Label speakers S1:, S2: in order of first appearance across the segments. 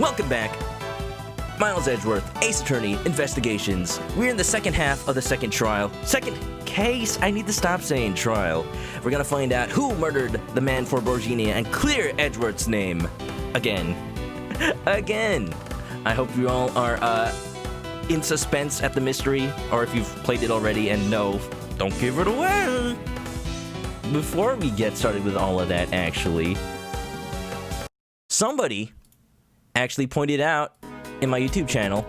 S1: Welcome back. Miles Edgeworth, Ace Attorney, Investigations. We're in the second half of the second trial. Second case? I need to stop saying trial. We're gonna find out who murdered the man for Borgini and clear Edgeworth's name. Again. Again. I hope you all are, in suspense at the mystery, or if you've played it already and no, don't give it away. Before we get started with all of that, actually, somebody actually pointed out in my YouTube channel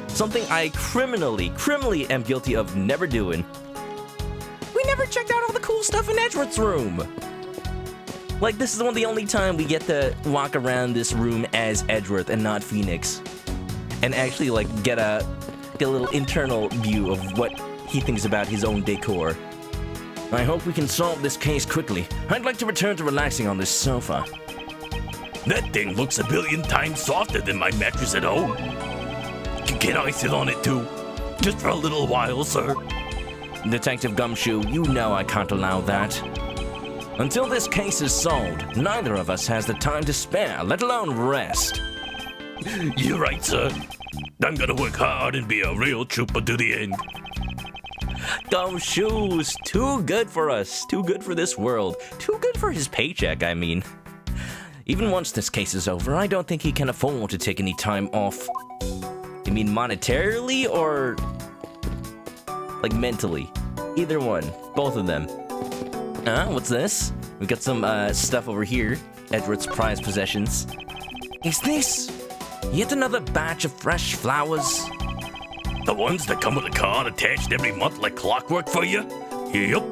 S1: something I criminally am guilty of never doing. We never checked out all the cool stuff in Edgeworth's room. Like, this is one of the only time we get to walk around this room as Edgeworth and not Phoenix, and actually like get a little internal view of what he thinks about his own decor. I hope we can solve this case quickly. I'd like to return to relaxing on this sofa.
S2: That thing looks a billion times softer than my mattress at home. Can I sit on it too? Just for a little while, sir.
S1: Detective Gumshoe, you know I can't allow that. Until this case is solved, neither of us has the time to spare, let alone rest.
S2: You're right, sir. I'm gonna work hard and be a real trooper to the end.
S1: Gumshoe's too good for us, too good for this world, too good for his paycheck, I mean. Even once this case is over, I don't think he can afford to take any time off. You mean monetarily or like mentally? Either one, both of them. What's this? We've got some stuff over here. Edgeworth's prized possessions. Is this yet another batch of fresh flowers?
S2: The ones that come with a card attached every month like clockwork for you? Yep.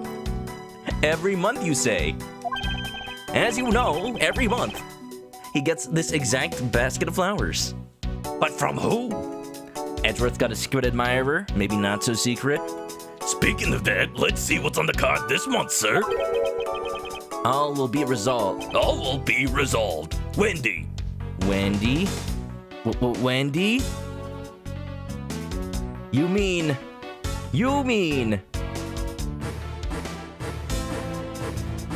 S1: Every month, you say? As you know, every month, he gets this exact basket of flowers.
S2: But from who?
S1: Edgeworth got a secret admirer, maybe not so secret.
S2: Speaking of that, let's see what's on the card this month, sir.
S1: All will be resolved.
S2: All will be resolved. Wendy.
S1: Wendy? Wendy? You mean...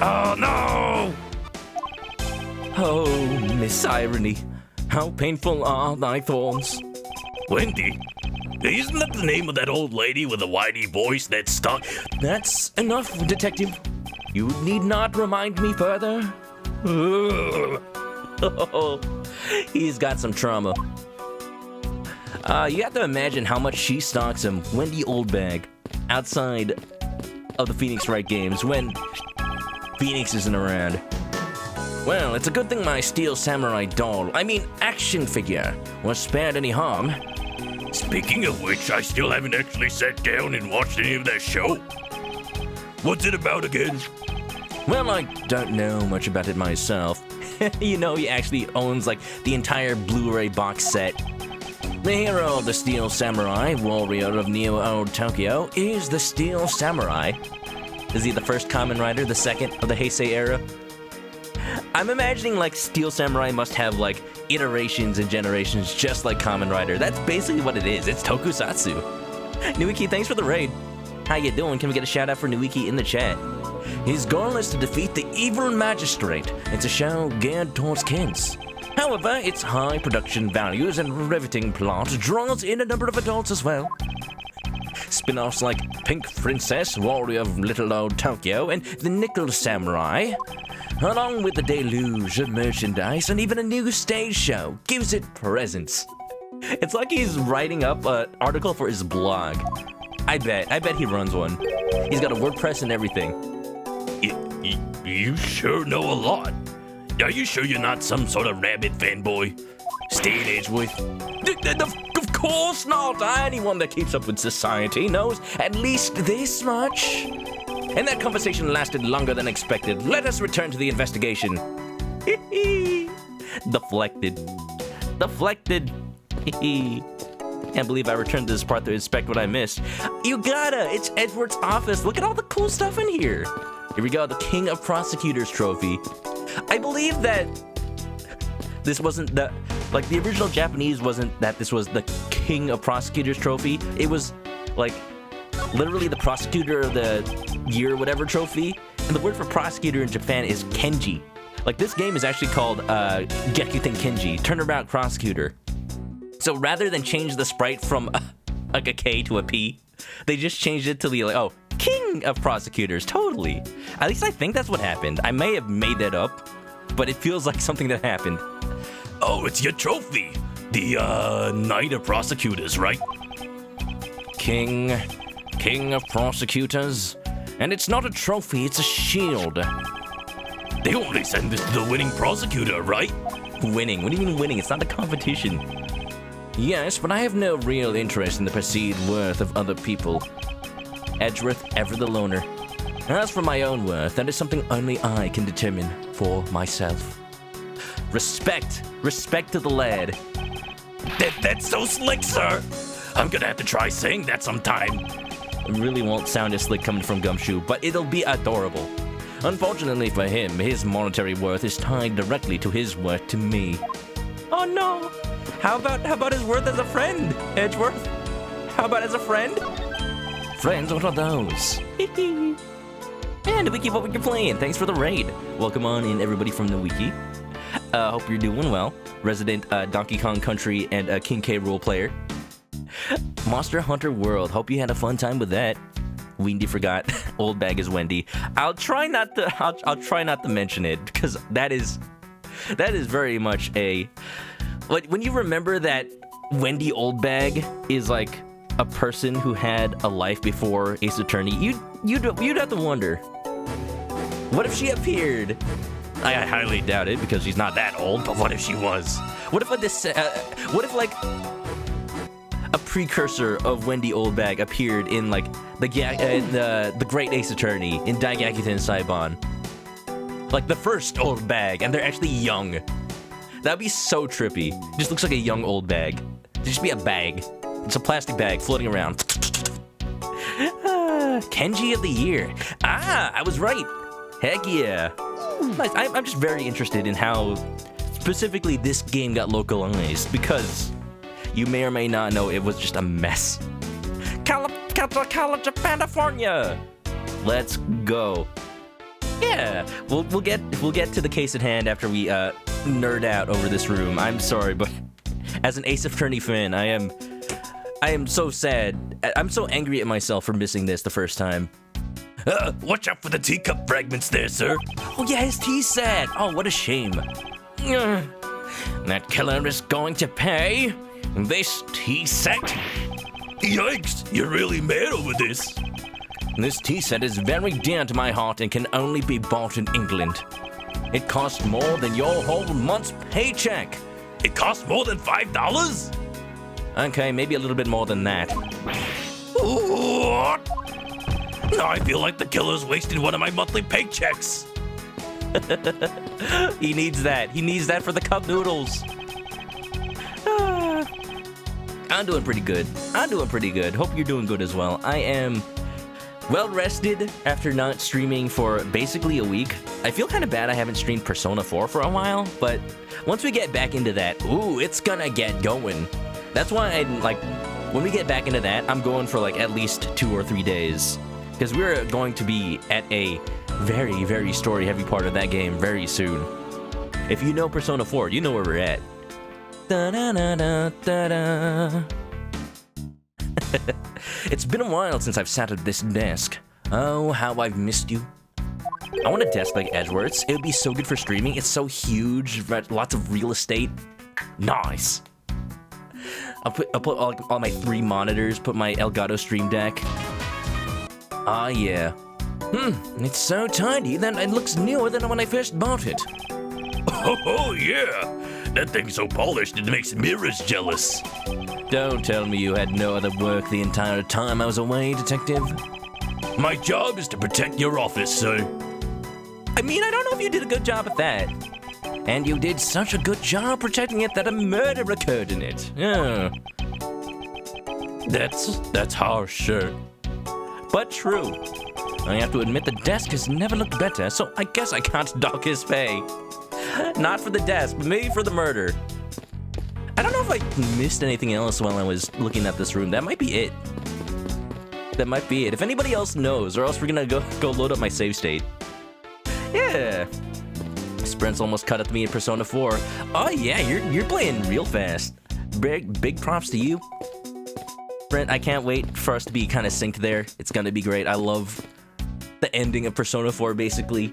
S2: Oh, no!
S1: Oh, Miss Irony, how painful are thy thorns?
S2: Wendy? Isn't that the name of that old lady with the whiny voice that stuck?
S1: That's enough, detective. You need not remind me further. Oh, he's got some trauma. You have to imagine how much she stalks him, Wendy Oldbag, outside of the Phoenix Wright games when Phoenix isn't around. Well, it's a good thing my steel samurai doll, action figure, was spared any harm.
S2: Speaking of which, I still haven't actually sat down and watched any of that show. What's it about again?
S1: Well, I don't know much about it myself. You know, he actually owns, like, the entire Blu-ray box set. The hero of the Steel Samurai, warrior of Neo-Old Tokyo, is the Steel Samurai. Is he the first Kamen Rider, the second of the Heisei era? I'm imagining, like, Steel Samurai must have, like, iterations and generations just like Kamen Rider. That's basically what it is. It's tokusatsu. Nuiki, thanks for the raid. How you doing? Can we get a shout out for Nuiki in the chat? His goal is to defeat the evil magistrate. It's a show geared towards kids. However, its high production values and riveting plot draws in a number of adults as well. Spin-offs like Pink Princess, Warrior of Little Old Tokyo, and The Nickel Samurai, along with the deluge of merchandise and even a new stage show, gives it presence. It's like he's writing up an article for his blog. I bet he runs one. He's got a WordPress and everything.
S2: You sure know a lot. Are you sure you're not some sort of rabid fanboy? Staying Edgeworth?
S1: Of course not! Anyone that keeps up with society knows at least this much. And that conversation lasted longer than expected. Let us return to the investigation. Deflected. Can't believe I returned to this part to inspect what I missed. You gotta! It's Edgeworth's office. Look at all the cool stuff in here. Here we go, the King of Prosecutors trophy. I believe that this wasn't the original Japanese wasn't that this was the King of Prosecutors trophy. It was like literally the Prosecutor of the Year whatever trophy. And the word for prosecutor in Japan is kenji. Like, this game is actually called Gekuten Kenji, Turnabout Prosecutor. So rather than change the sprite from like a K to a P, they just changed it to the, like, oh, King of Prosecutors, totally. At least I think that's what happened. I may have made that up, but it feels like something that happened.
S2: Oh, it's your trophy. The, Knight of Prosecutors, right?
S1: King of Prosecutors. And it's not a trophy, it's a shield.
S2: They only send this to the winning prosecutor, right?
S1: Winning? What do you mean winning? It's not a competition. Yes, but I have no real interest in the perceived worth of other people. Edgeworth, ever the loner. As for my own worth, that is something only I can determine for myself. Respect to the lad.
S2: That's so slick, sir. I'm gonna have to try saying that sometime.
S1: It really won't sound as slick coming from Gumshoe, but it'll be adorable. Unfortunately for him, his monetary worth is tied directly to his worth to me. Oh no! How about his worth as a friend, Edgeworth? How about as a friend? Friends, what are those? And Wiki, what were you playing? Thanks for the raid. Welcome on in, everybody from the Wiki. Hope you're doing well. Resident Donkey Kong Country and King K role player. Monster Hunter World. Hope you had a fun time with that. Wendy forgot. Old bag is Wendy. I'll try not to mention it because that is very much a. Like, when you remember that Wendy Oldbag is like a person who had a life before Ace Attorney, you'd have to wonder, what if she appeared? I highly doubt it because she's not that old. But what if she was? What if like a precursor of Wendy Oldbag appeared in like the Great Ace Attorney in Daigakuten Saiban, like the first Oldbag, and they're actually young. That'd be so trippy. It just looks like a young old bag. It'd just be a bag. It's a plastic bag floating around. Kenji of the Year. I was right. Heck yeah. Nice. I'm just very interested in how specifically this game got localized, because you may or may not know it was just a mess. California. Let's go. Yeah, we'll get to the case at hand after we nerd out over this room. I'm sorry, but as an Ace Attorney fan, I am so sad. I'm so angry at myself for missing this the first time.
S2: Watch out for the teacup fragments there, sir.
S1: Oh yeah, his tea set. Oh, what a shame. That killer is going to pay. This tea set.
S2: Yikes! You're really mad over this.
S1: This tea set is very dear to my heart and can only be bought in England. It costs more than your whole month's paycheck.
S2: It costs more than $5?
S1: Okay, maybe a little bit more than that.
S2: What? Now I feel like the killer's wasted one of my monthly paychecks.
S1: He needs that. He needs that for the cup noodles. I'm doing pretty good. Hope you're doing good as well. I am well rested after not streaming for basically a week. I feel kind of bad I haven't streamed Persona 4 for a while, but once we get back into that, it's gonna get going. That's why when we get back into that, I'm going for like at least 2 or 3 days, because we're going to be at a very, very story-heavy part of that game very soon. If you know Persona 4, you know where we're at. Da-da-da-da-da-da. It's been a while since I've sat at this desk. Oh, how I've missed you. I want a desk like Edgeworth's. It would be so good for streaming. It's so huge, lots of real estate. Nice. I'll put all my 3 monitors, put my Elgato Stream Deck. Ah, yeah. It's so tiny that it looks newer than when I first bought it.
S2: Oh yeah! That thing's so polished it makes mirrors jealous.
S1: Don't tell me you had no other work the entire time I was away, Detective.
S2: My job is to protect your office, sir.
S1: I mean, I don't know if you did a good job at that. And you did such a good job protecting it that a murder occurred in it. Yeah.
S2: That's harsh, sir.
S1: But true. I have to admit the desk has never looked better, so I guess I can't dock his pay. Not for the desk, but maybe for the murder. I don't know if I missed anything else while I was looking at this room. That might be it. If anybody else knows, or else we're gonna go load up my save state. Yeah. Brent's almost caught up to me in Persona 4. Oh yeah, you're playing real fast. Big props to you. Brent, I can't wait for us to be kind of synced there. It's gonna be great. I love the ending of Persona 4, basically.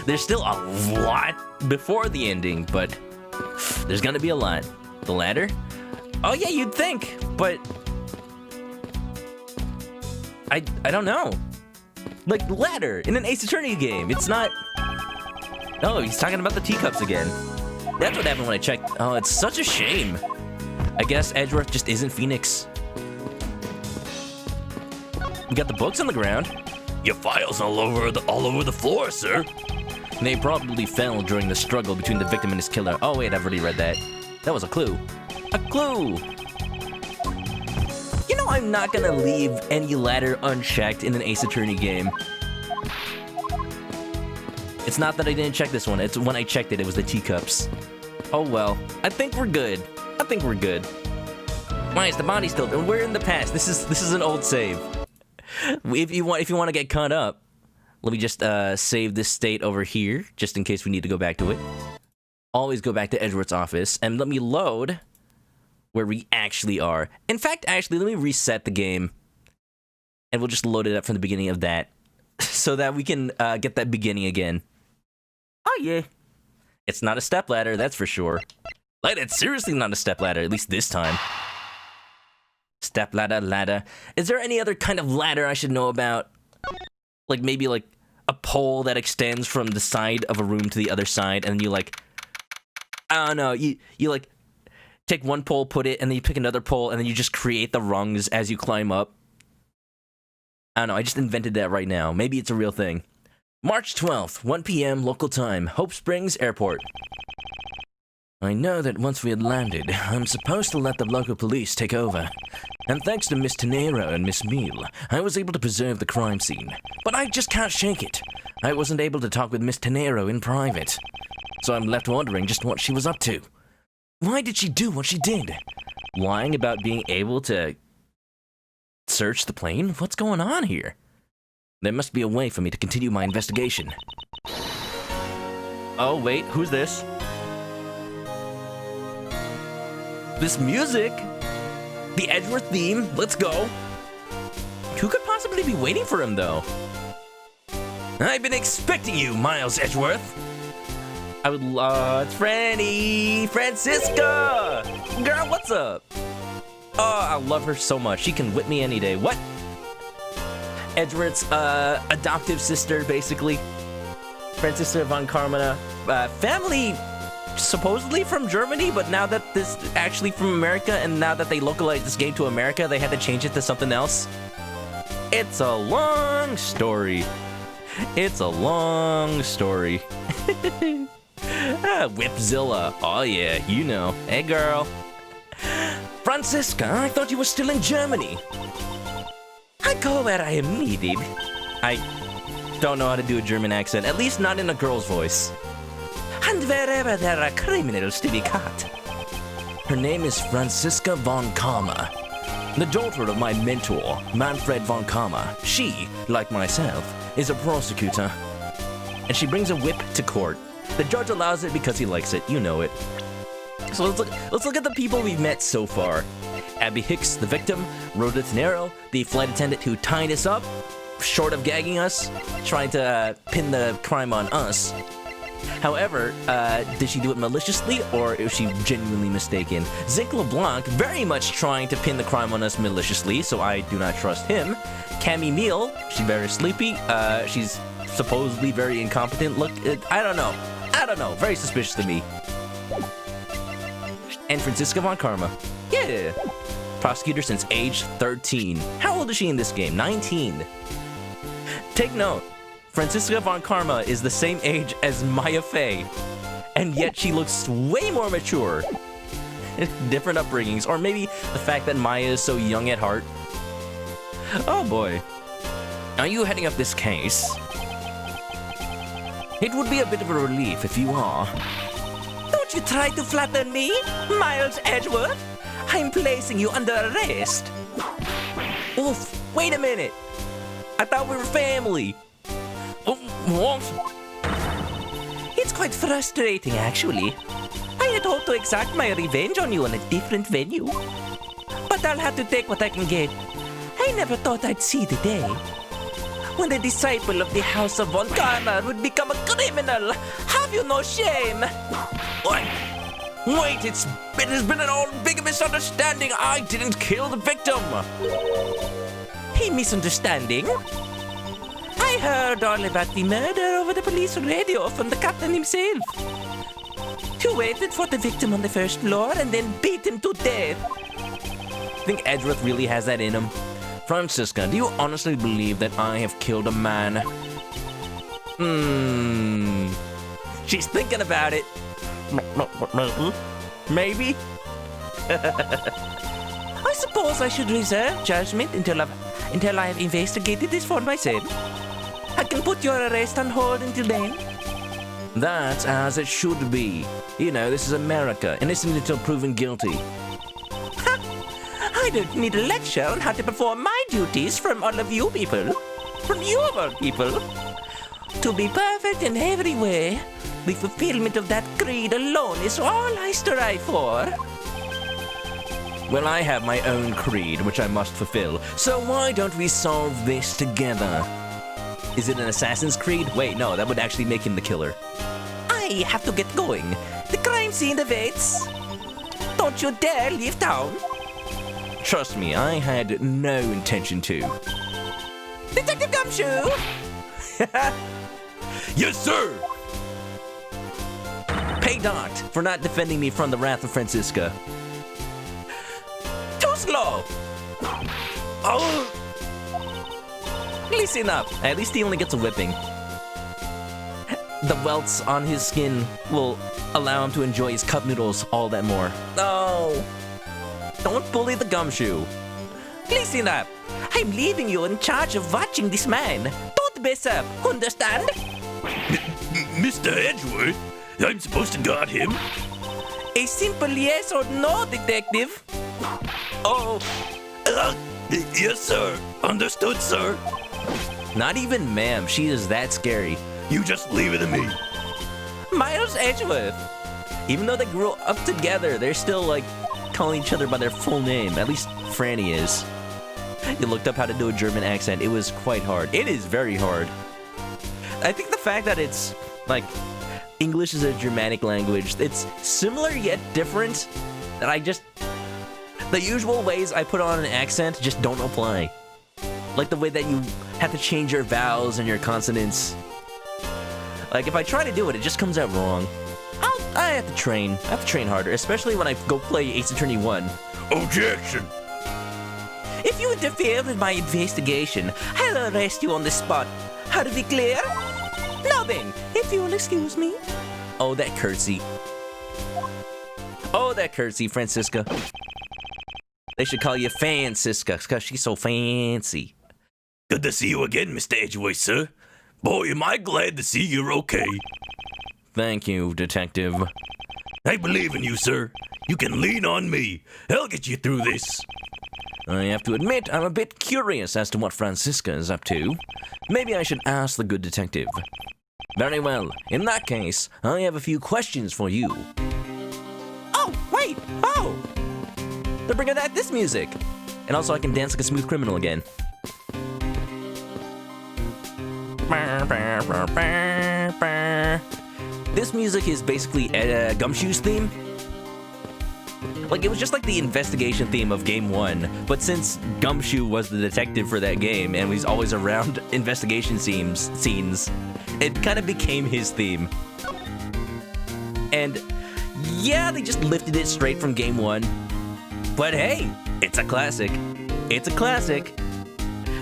S1: There's still a lot before the ending, but there's gonna be a lot. The ladder? Oh yeah, you'd think, but I don't know. Like, ladder in an Ace Attorney game. It's not... Oh, he's talking about the teacups again. That's what happened when I checked. Oh, it's such a shame. I guess Edgeworth just isn't Phoenix. You got the books on the ground.
S2: Your files all over the floor, sir.
S1: They probably fell during the struggle between the victim and his killer. Oh wait, I've already read that. That was a clue. A clue! You know I'm not gonna leave any ladder unchecked in an Ace Attorney game. It's not that I didn't check this one, it's when I checked it, it was the teacups. Oh well, I think we're good. I think we're good. Why is the body still... We're in the past, this is an old save. If you want to get caught up, let me just save this state over here, just in case we need to go back to it. Always go back to Edgeworth's office, and let me load where we actually are. In fact, actually, let me reset the game, and we'll just load it up from the beginning of that, so that we can get that beginning again. Oh yeah. It's not a stepladder, that's for sure. Like, it's seriously not a stepladder, at least this time. Stepladder, ladder. Is there any other kind of ladder I should know about? Like, maybe, like, a pole that extends from the side of a room to the other side, and then you, like... I don't know, you like, take one pole, put it, and then you pick another pole, and then you just create the rungs as you climb up. I don't know, I just invented that right now. Maybe it's a real thing. March 12th, 1 p.m. local time, Hope Springs Airport. I know that once we had landed, I'm supposed to let the local police take over. And thanks to Miss Tenero and Miss Meal, I was able to preserve the crime scene. But I just can't shake it. I wasn't able to talk with Miss Tenero in private. So I'm left wondering just what she was up to. Why did she do what she did? Lying about being able to search the plane? What's going on here? There must be a way for me to continue my investigation. Oh, wait, who's this? This music? The Edgeworth theme? Let's go. Who could possibly be waiting for him, though? I've been expecting you, Miles Edgeworth. I would love... It's Franny! Franziska! Girl, what's up? Oh, I love her so much. She can whip me any day. What? Edgeworth's adoptive sister, basically. Franziska von Karmana. Family supposedly from Germany, but now that this actually from America, and now that they localized this game to America, they had to change it to something else. It's a long story. It's a long story. Whipzilla. Oh yeah, you know. Hey girl. Franziska, I thought you were still in Germany. I go where I am needed. I don't know how to do a German accent, at least not in a girl's voice. And wherever there are criminals to be caught. Her name is Franziska von Karma, the daughter of my mentor, Manfred von Karma. She, like myself, is a prosecutor, and she brings a whip to court. The judge allows it because he likes it, you know it. So let's look at the people we've met so far. Abby Hicks, the victim, Rhoda Tenero, the flight attendant who tied us up, short of gagging us, trying to pin the crime on us. However, did she do it maliciously, or is she genuinely mistaken? Zinc Leblanc, very much trying to pin the crime on us maliciously, so I do not trust him. Cammy Meal, she's very sleepy, she's supposedly very incompetent. Look, I don't know, very suspicious to me. And Franziska von Karma, yeah, prosecutor since age 13. How old is she in this game? 19. Take note. Franziska von Karma is the same age as Maya Fey, and yet she looks way more mature. Different upbringings, or maybe the fact that Maya is so young at heart. Oh boy. Are you heading up this case? It would be a bit of a relief if you are. Don't you try to flatter me, Miles Edgeworth. I'm placing you under arrest. Oof, wait a minute. I thought we were family. What? It It's quite frustrating, actually. I had hoped to exact my revenge on you in a different venue. But I'll have to take what I can get. I never thought I'd see the day when a disciple of the House of Von Karma would become a criminal. Have you no shame? What? Wait, it has been an all big misunderstanding. I didn't kill the victim. A misunderstanding? I heard all about the murder over the police radio from the captain himself. You waited for the victim on the first floor and then beat him to death. I think Edgeworth really has that in him. Franziska, do you honestly believe that I have killed a man? She's thinking about it. Maybe? I suppose I should reserve judgment until I have investigated this for myself. I can put your arrest on hold until then. That's as it should be. You know, this is America. Innocent until proven guilty. I don't need a lecture on how to perform my duties from all of you people. From you of all people. To be perfect in every way, the fulfillment of that creed alone is all I strive for. Well, I have my own creed, which I must fulfill. So why don't we solve this together? Is it an Assassin's Creed? Wait, no, that would actually make him the killer. I have to get going. The crime scene awaits. Don't you dare leave town. Trust me, I had no intention to. Detective Gumshoe!
S2: Yes, sir!
S1: Pay Doc for not defending me from the wrath of Franziska. Too slow!
S2: Oh!
S1: Listen up. At least he only gets a whipping. The welts on his skin will allow him to enjoy his cup noodles all that more. No! Don't bully the Gumshoe. Listen up. I'm leaving you in charge of watching this man. Don't mess up. Understand?
S2: Mr. Edgeworth? I'm supposed to guard him?
S1: A simple yes or no, detective.
S2: Oh. Yes, sir. Understood, sir.
S1: Not even ma'am. She is that scary.
S2: You just leave it to me.
S1: Miles Edgeworth. Even though they grew up together, they're still like calling each other by their full name. At least Franny is. You looked up how to do a German accent. It was quite hard. It is very hard. I think the fact that it's like English is a Germanic language, it's similar yet different. That I just the usual ways I put on an accent just don't apply. Like the way that you have to change your vowels and your consonants. Like if I try to do it, it just comes out wrong. I have to train. I have to train harder, especially when I go play Ace Attorney 1.
S2: Objection!
S1: If you interfere with my investigation, I'll arrest you on the spot. How to be clear? Now then, if you'll excuse me. Oh, that curtsy. Oh, that curtsy, Franziska. They should call you Franziska, because she's so fancy.
S2: Good to see you again, Mr. Edgeworth, sir. Boy, am I glad to see you're okay.
S1: Thank you, Detective.
S2: I believe in you, sir. You can lean on me. I'll get you through this.
S1: I have to admit, I'm a bit curious as to what Franziska is up to. Maybe I should ask the good detective. Very well. In that case, I have a few questions for you. Oh, wait! Oh! They're bringing out this music! And also I can dance like a smooth criminal again. This music is basically Gumshoe's theme. Like, it was just like the investigation theme of Game 1, but since Gumshoe was the detective for that game, and he's always around investigation scenes, it kind of became his theme. And, yeah, they just lifted it straight from Game 1. But hey, it's a classic. It's a classic.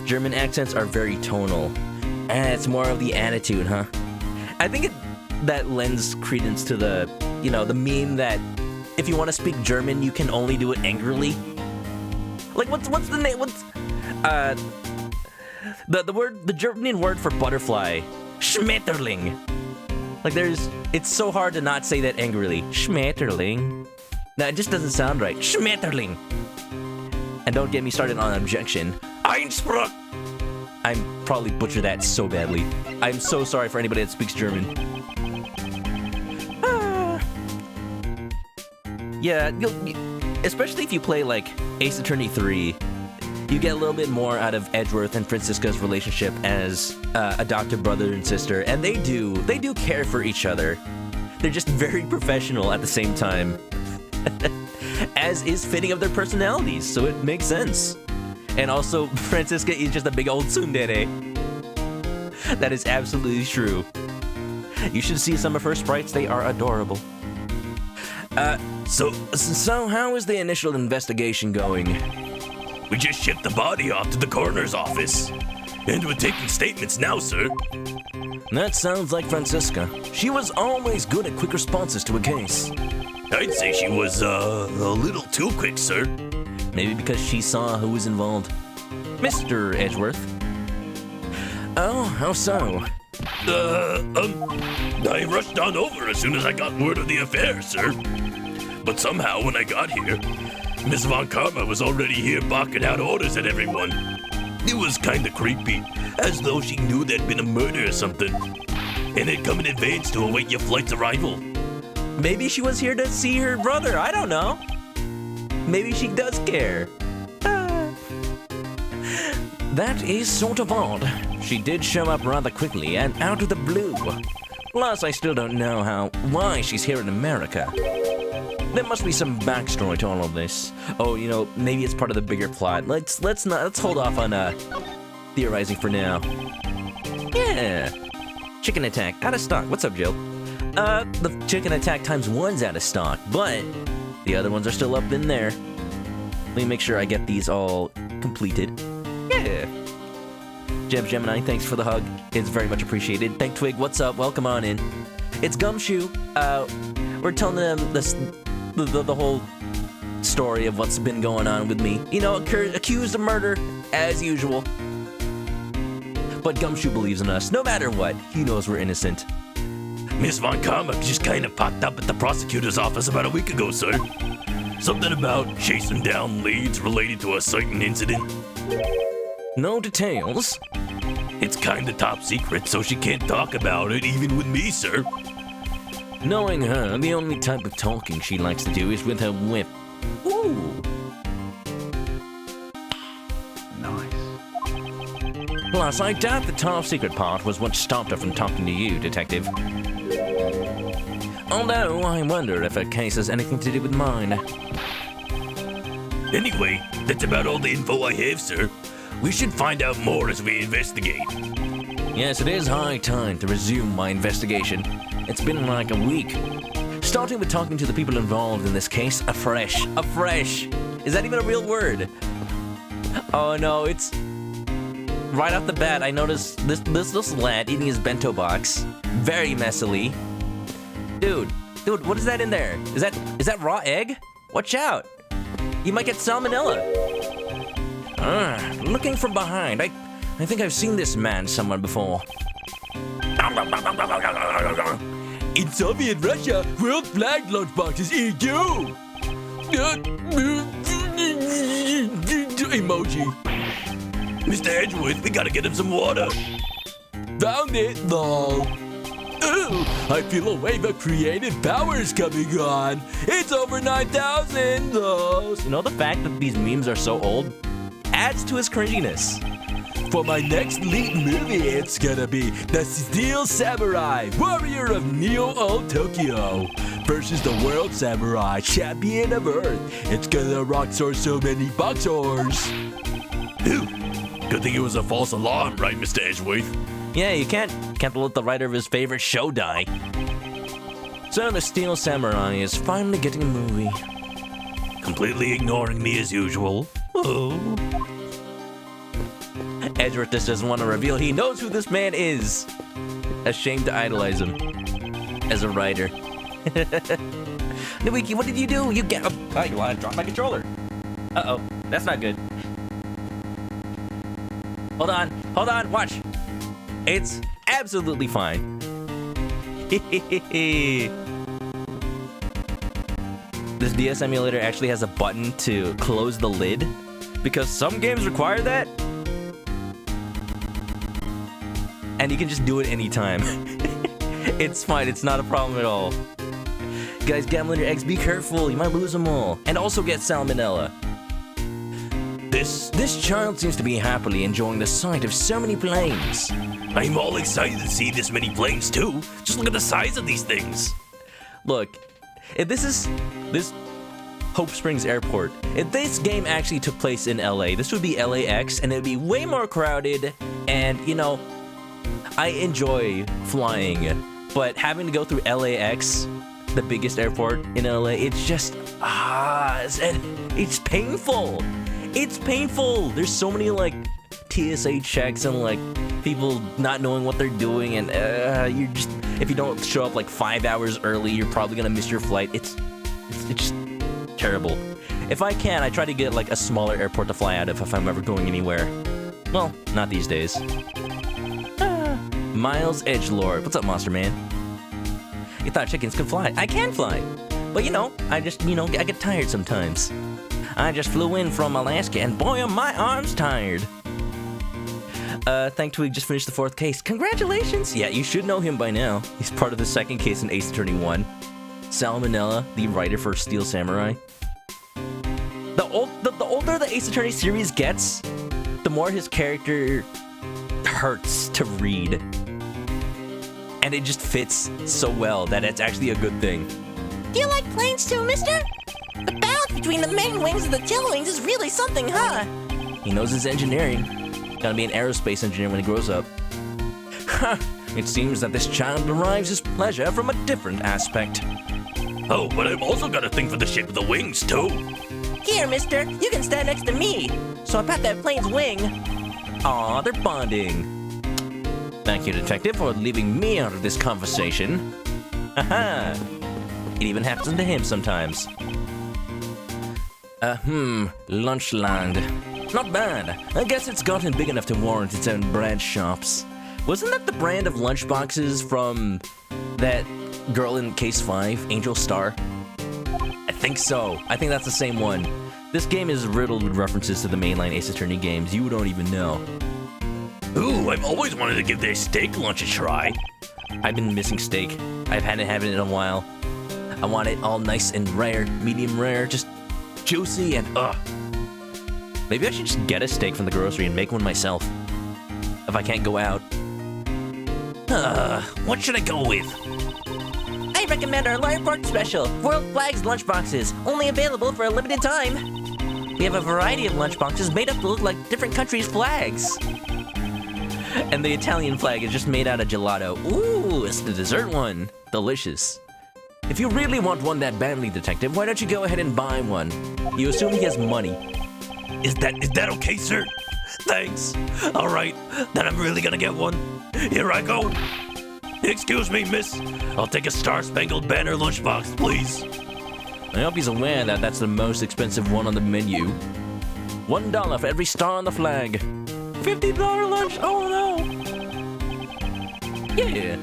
S1: German accents are very tonal. And it's more of the attitude, huh? I think that lends credence to the, you know, the meme that if you want to speak German, you can only do it angrily. Like, what's the name? What's the German word for butterfly? Schmetterling. Like, it's so hard to not say that angrily. Schmetterling. No, it just doesn't sound right. Schmetterling. And don't get me started on objection. Einspruch. I'm probably butchered that so badly. I'm so sorry for anybody that speaks German. Yeah, especially if you play like Ace Attorney 3, you get a little bit more out of Edgeworth and Franziska's relationship as adopted brother and sister, and they do care for each other. They're just very professional at the same time, as is fitting of their personalities, so it makes sense. And also, Franziska is just a big old tsundere. That is absolutely true. You should see some of her sprites, they are adorable. So how is the initial investigation going?
S2: We just shipped the body off to the coroner's office. And we're taking statements now, sir.
S1: That sounds like Franziska. She was always good at quick responses to a case.
S2: I'd say she was, a little too quick, sir.
S1: Maybe because she saw who was involved. Mr. Edgeworth. Oh, how so?
S2: I rushed on over as soon as I got word of the affair, sir. But somehow, when I got here, Miss Von Karma was already here barking out orders at everyone. It was kinda creepy, as though she knew there'd been a murder or something, and had come in advance to await your flight's arrival.
S1: Maybe she was here to see her brother, I don't know. Maybe she does care. That is sort of odd. She did show up rather quickly and out of the blue. Plus, I still don't know why she's here in America. There must be some backstory to all of this. Oh, you know, maybe it's part of the bigger plot. Let's hold off on theorizing for now. Yeah. Chicken attack out of stock. What's up, Jill? The chicken attack ×1's out of stock, but the other ones are still up in there. Let me make sure I get these all completed. Yeah. Jeb Gemini, thanks for the hug. It's very much appreciated. Thank Twig, what's up? Welcome on in. It's Gumshoe. We're telling them the whole story of what's been going on with me. You know, accused of murder, as usual. But Gumshoe believes in us. No matter what, he knows we're innocent.
S2: Miss Von Karma just kind of popped up at the prosecutor's office about a week ago, sir. Something about chasing down leads related to a certain incident.
S1: No details?
S2: It's kinda top secret, so she can't talk about it, even with me, sir.
S1: Knowing her, the only type of talking she likes to do is with her whip. Ooh.
S3: Nice.
S1: Plus, I doubt the top secret part was what stopped her from talking to you, Detective. Although, I wonder if her case has anything to do with mine.
S2: Anyway, that's about all the info I have, sir. We should find out more as we investigate.
S1: Yes, it is high time to resume my investigation. It's been like a week. Starting with talking to the people involved in this case afresh. Afresh! Is that even a real word? Oh no, it's... Right off the bat, I noticed this lad eating his bento box. Very messily. Dude, what is that in there? Is that raw egg? Watch out! You might get salmonella. Looking from behind, I think I've seen this man somewhere before.
S2: In Soviet Russia, world flag lunchboxes EU! Emoji. Mr. Edgeworth, we gotta get him some water. Found it, lol. Ooh, I feel a wave of creative powers coming on. It's over 9,000, lol.
S1: You know, the fact that these memes are so old adds to his cringiness.
S2: For my next lead movie, it's gonna be the Steel Samurai, Warrior of Neo-Old Tokyo, versus the World Samurai, Champion of Earth. It's gonna rock so many boxers. Ooh, good thing it was a false alarm, right, Mr. Edgeworth?
S1: Yeah, you can't let the writer of his favorite show die. So the Steel Samurai is finally getting a movie.
S2: Completely ignoring me as usual. Oh.
S1: Edgeworth just doesn't want to reveal he knows who this man is. Ashamed to idolize him as a writer. Nowiki, what did you do? You get... Oh, you want to drop my controller. Uh-oh, that's not good. Hold on, watch. It's absolutely fine. This DS emulator actually has a button to close the lid, because some games require that. And you can just do it anytime. It's fine, it's not a problem at all. Guys, gambling your eggs, be careful, you might lose them all. And also get salmonella. This child seems to be happily enjoying the sight of so many planes.
S2: I'm all excited to see this many planes too. Just look at the size of these things.
S1: Look, if this Hope Springs Airport, if this game actually took place in LA, this would be LAX, and it would be way more crowded, and, you know, I enjoy flying, but having to go through LAX, the biggest airport in LA, it's just, it's painful. It's painful. There's so many, like, TSA checks and, like, people not knowing what they're doing, and you're just, if you don't show up, like, 5 hours early, you're probably gonna miss your flight. It's just terrible. If I can, I try to get, like, a smaller airport to fly out of if I'm ever going anywhere. Well, not these days. Miles Edgelord. What's up, Monster Man? You thought chickens could fly. I can fly. But, you know, I just, you know, I get tired sometimes. I just flew in from Alaska, and boy, are my arms tired. Thankfully, just finished the 4th case. Congratulations! Yeah, you should know him by now. He's part of the 2nd case in Ace Attorney 1. Salmonella, the writer for Steel Samurai. The older the Ace Attorney series gets, the more his character hurts to read. And it just fits so well that it's actually a good thing.
S3: Do you like planes too, mister? The balance between the main wings and the tail wings is really something, huh?
S1: He knows his engineering. Gonna be an aerospace engineer when he grows up. It seems that this child derives his pleasure from a different aspect.
S2: Oh, but I've also got a thing for the shape of the wings, too.
S3: Here, mister, you can stand next to me. So I pat that plane's wing.
S1: Aw, they're bonding. Thank you, Detective, for leaving me out of this conversation. Haha. It even happens to him sometimes. Lunchland. Not bad. I guess it's gotten big enough to warrant its own brand shops. Wasn't that the brand of lunchboxes from that girl in Case 5, Angel Star? I think so. I think that's the same one. This game is riddled with references to the mainline Ace Attorney games. You don't even know.
S2: Ooh, I've always wanted to give their steak lunch a try.
S1: I've been missing steak. I haven't had it in a while. I want it all nice and rare, medium rare, just juicy and Maybe I should just get a steak from the grocery and make one myself. If I can't go out.
S2: What should I go with?
S3: I recommend our Large Pork Special, World Flags lunchboxes, only available for a limited time.
S1: We have a variety of lunchboxes made up to look like different countries' flags. And the Italian flag is just made out of gelato. Ooh, it's the dessert one. Delicious. If you really want one that badly, Detective, why don't you go ahead and buy one? You assume he has money.
S2: Is that okay, sir? Thanks. All right, then I'm really gonna get one. Here I go. Excuse me, miss. I'll take a Star-Spangled Banner lunchbox, please.
S1: I hope he's aware that that's the most expensive one on the menu. $1 for every star on the flag. $50 lunch? Oh no! Yeah.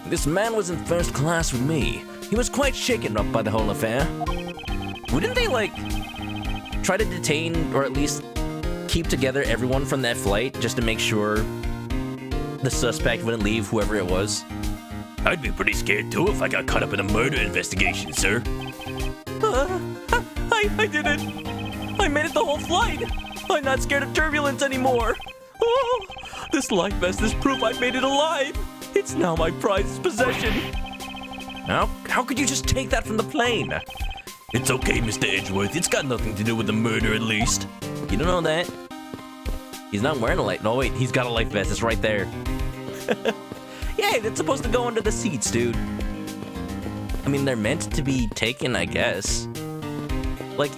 S1: This man was in first class with me. He was quite shaken up by the whole affair. Wouldn't they, like, try to detain or at least keep together everyone from that flight just to make sure the suspect wouldn't leave, whoever it was?
S2: I'd be pretty scared too if I got caught up in a murder investigation, sir.
S1: I did it! I made it the whole flight! I'm not scared of turbulence anymore! Oh, this life vest is proof I made it alive! It's now my prized possession! How could you just take that from the plane?
S2: It's okay, Mr. Edgeworth. It's got nothing to do with the murder, at least.
S1: You don't know that? He's not wearing a life. No, wait, he's got a life vest. It's right there. Yeah, that's supposed to go under the seats, dude. I mean, they're meant to be taken, I guess. Like,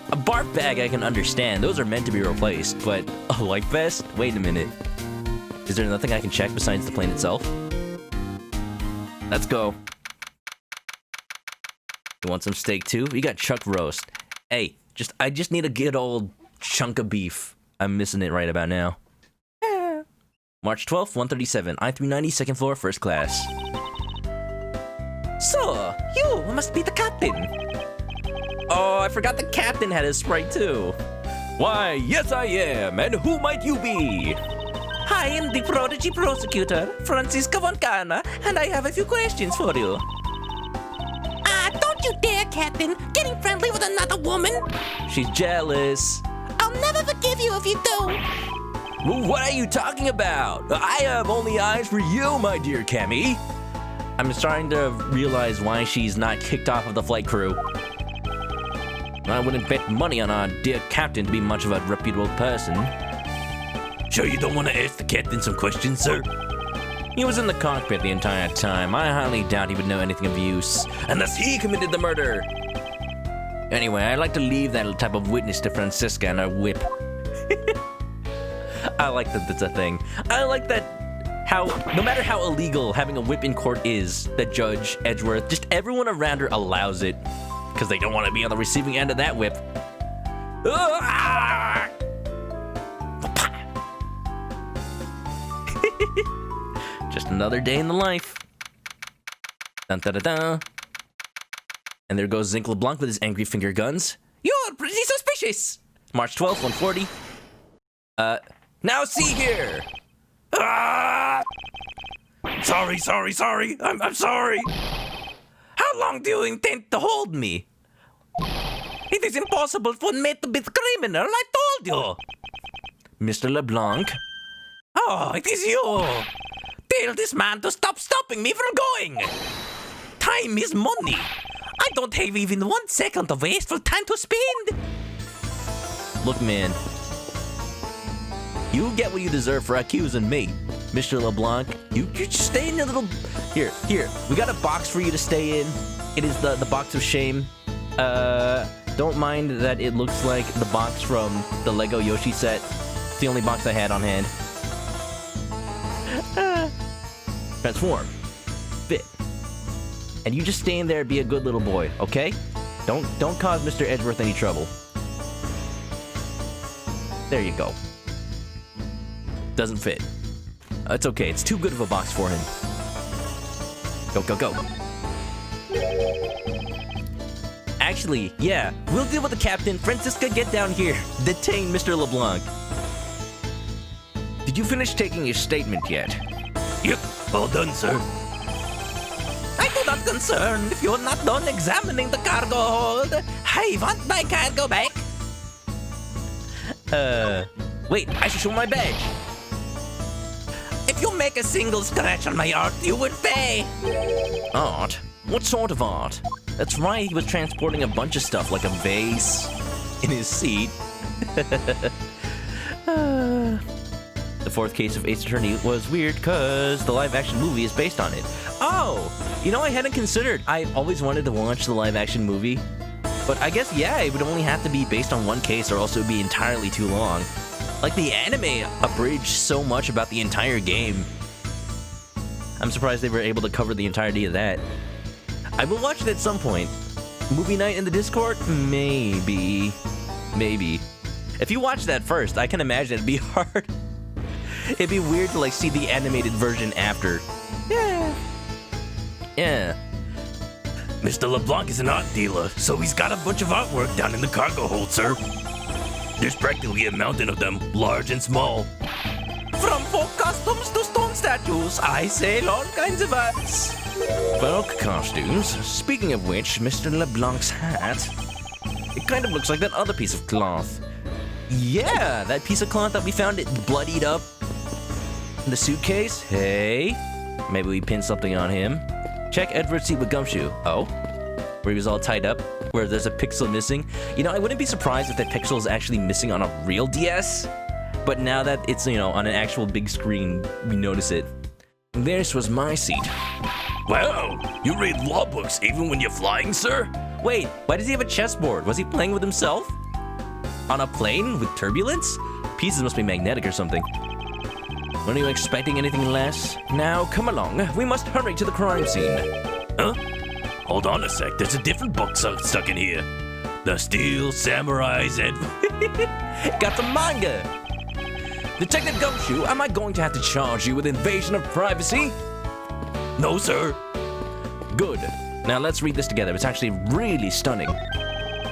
S1: a barf bag I can understand. Those are meant to be replaced, but a life vest? Wait a minute. Is there nothing I can check besides the plane itself? Let's go. You want some steak too? We got chuck roast. Hey, I just need a good old chunk of beef. I'm missing it right about now. March 12th, 137, I-390, second floor, first class.
S3: So, you must be the captain.
S1: Oh, I forgot the captain had his sprite too.
S2: Why, yes I am, and who might you be?
S3: Hi, I'm the prodigy prosecutor, Franziska von Kana, and I have a few questions for you. Don't Captain. Getting friendly with another woman?
S1: She's jealous.
S3: I'll never forgive you if you do.
S1: What are you talking about? I have only eyes for you, my dear Cammy. I'm starting to realize why she's not kicked off of the flight crew. I wouldn't bet money on our dear captain to be much of a reputable person.
S2: Sure you don't want to ask the captain some questions, sir?
S1: He was in the cockpit the entire time. I highly doubt he would know anything of use, unless he committed the murder. Anyway, I'd like to leave that type of witness to Franziska and her whip. I like that that's a thing. I like that how, no matter how illegal having a whip in court is, that Judge Edgeworth, just everyone around her allows it. Because they don't want to be on the receiving end of that whip. Just another day in the life. Dun, dun, dun, dun. And there goes Zinc Leblanc with his angry finger guns. You're pretty suspicious. March 12th, 140. Now see here.
S2: Sorry. I'm sorry.
S1: How long do you intend to hold me? It is impossible for me to be the criminal, I told you. Mr. Leblanc? Oh, it is you. Tell this man to stop stopping me from going. Time is money. I don't have even 1 second of wasteful time to spend. Look, man. You get what you deserve for accusing me. Mr. LeBlanc, you just stay in a little... Here. We got a box for you to stay in. It is the box of shame. Don't mind that it looks like the box from the Lego Yoshi set. It's the only box I had on hand. Transform. Fit. And you just stay in there and be a good little boy, okay? Don't cause Mr. Edgeworth any trouble. There you go. Doesn't fit. It's okay. It's too good of a box for him. Go. Actually, yeah. We'll deal with the captain. Franziska, get down here. Detain Mr. LeBlanc. Did you finish taking your statement yet?
S2: Yep, all done, sir.
S3: I do not concern if you're not done examining the cargo hold. I want my cargo back.
S1: Wait. I should show my badge.
S3: If you make a single scratch on my art, you will pay.
S1: Art? What sort of art? That's right, he was transporting a bunch of stuff, like a vase, in his seat. The fourth case of Ace Attorney was weird because the live-action movie is based on it. Oh! You know, I hadn't considered. I always wanted to watch the live-action movie. But I guess, yeah, it would only have to be based on one case or else it would be entirely too long. Like, the anime abridged so much about the entire game. I'm surprised they were able to cover the entirety of that. I will watch it at some point. Movie night in the Discord? Maybe. If you watch that first, I can imagine it'd be hard. It'd be weird to, like, see the animated version after. Yeah.
S2: Mr. LeBlanc is an art dealer, so he's got a bunch of artwork down in the cargo hold, sir. There's practically a mountain of them, large and small.
S3: From folk costumes to stone statues, I sell all kinds of arts.
S1: Folk costumes? Speaking of which, Mr. LeBlanc's hat. It kind of looks like that other piece of cloth. Yeah, that piece of cloth that we found it bloodied up in the suitcase. Hey, maybe we pin something on him. Check Edward's seat with Gumshoe. Oh, where he was all tied up, where there's a pixel missing. You know, I wouldn't be surprised if that pixel is actually missing on a real DS. But now that it's, you know, on an actual big screen, we notice it. This was my seat.
S2: Wow, you read law books even when you're flying, sir?
S1: Wait, why does he have a chessboard? Was he playing with himself? On a plane with turbulence? Pieces must be magnetic or something. Weren't you expecting anything less? Now, come along. We must hurry to the crime scene.
S2: Huh? Hold on a sec, there's a different book stuck in here. The Steel Samurai's
S1: Got some manga! Detective Gumshoe, am I going to have to charge you with invasion of privacy?
S2: No, sir.
S1: Good. Now let's read this together. It's actually really stunning.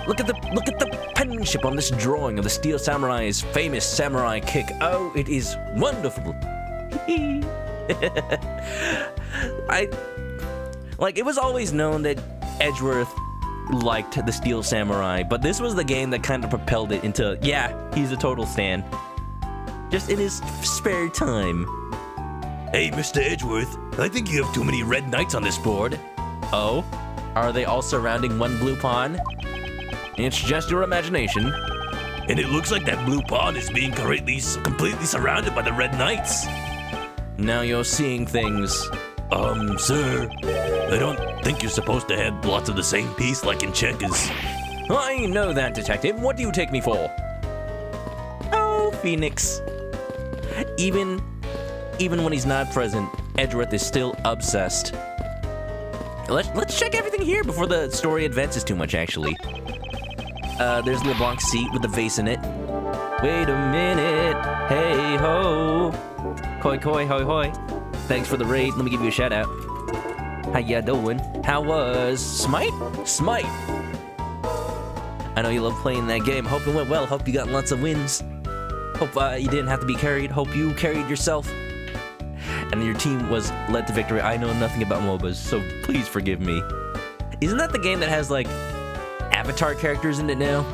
S1: Look at the penmanship on this drawing of the Steel Samurai's famous samurai kick. Oh, it is wonderful. It was always known that Edgeworth liked the Steel Samurai, but this was the game that kind of propelled it into, yeah, he's a total stan. Just in his spare time.
S2: Hey, Mr. Edgeworth, I think you have too many red knights on this board.
S1: Oh? Are they all surrounding one blue pawn? It's just your imagination.
S2: And it looks like that blue pawn is being completely surrounded by the red knights.
S1: Now you're seeing things.
S2: Sir, I don't think you're supposed to have lots of the same piece like in checkers.
S1: I know that, detective. What do you take me for? Oh, Phoenix. Even when he's not present, Edgeworth is still obsessed. Let's check everything here before the story advances too much, actually. There's Leblanc's seat with the vase in it. Wait a minute. Hey ho. Koi koi hoi hoi. Thanks for the raid. Let me give you a shout out. How ya doing? How was Smite? Smite. I know you love playing that game. Hope it went well. Hope you got lots of wins. Hope you didn't have to be carried. Hope you carried yourself. And your team was led to victory. I know nothing about MOBAs, so please forgive me. Isn't that the game that has, like, Avatar characters in it now?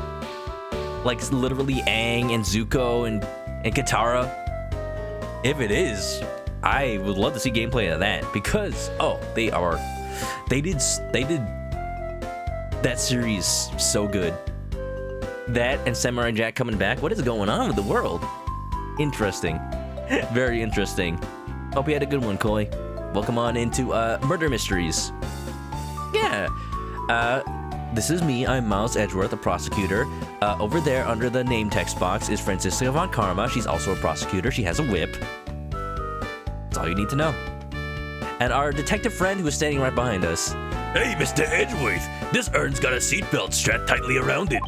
S1: Like, literally Aang and Zuko and Katara? If it is, I would love to see gameplay of that, because, oh, they did that series so good. That and Samurai Jack coming back. What is going on with the world? Interesting. Very interesting. Hope you had a good one, Koi. Welcome on into Murder Mysteries. Yeah. This is me. I'm Miles Edgeworth, a prosecutor. Over there, under the name text box, is Franziska von Karma. She's also a prosecutor. She has a whip. That's all you need to know. And our detective friend who is standing right behind us.
S2: Hey, Mr. Edgeworth, this urn's got a seatbelt strapped tightly around it.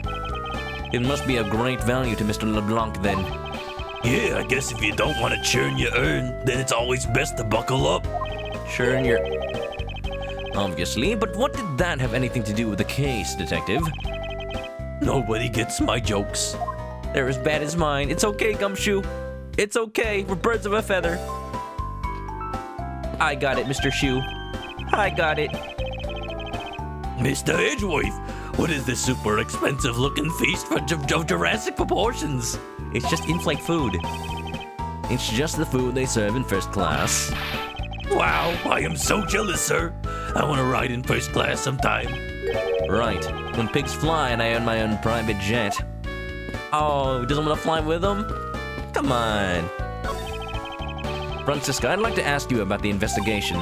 S1: It must be of great value to Mr. Leblanc, then.
S2: Yeah, I guess if you don't want to churn your urn, then it's always best to buckle up.
S1: Churn your... Obviously, but what did that have anything to do with the case, detective?
S2: Nobody gets my jokes.
S1: They're as bad as mine. It's okay, Gumshoe. It's okay. We're birds of a feather. I got it, Mr. Shoe. I got it.
S2: Mr. Edgeworth, what is this super expensive looking feast of Jurassic proportions?
S1: It's just in-flight food. It's just the food they serve in first class.
S2: Wow, I am so jealous, sir. I want to ride in first class sometime.
S1: Right. When pigs fly and I own my own private jet. Oh, he doesn't want to fly with them? Come on. Franziska, I'd like to ask you about the investigation.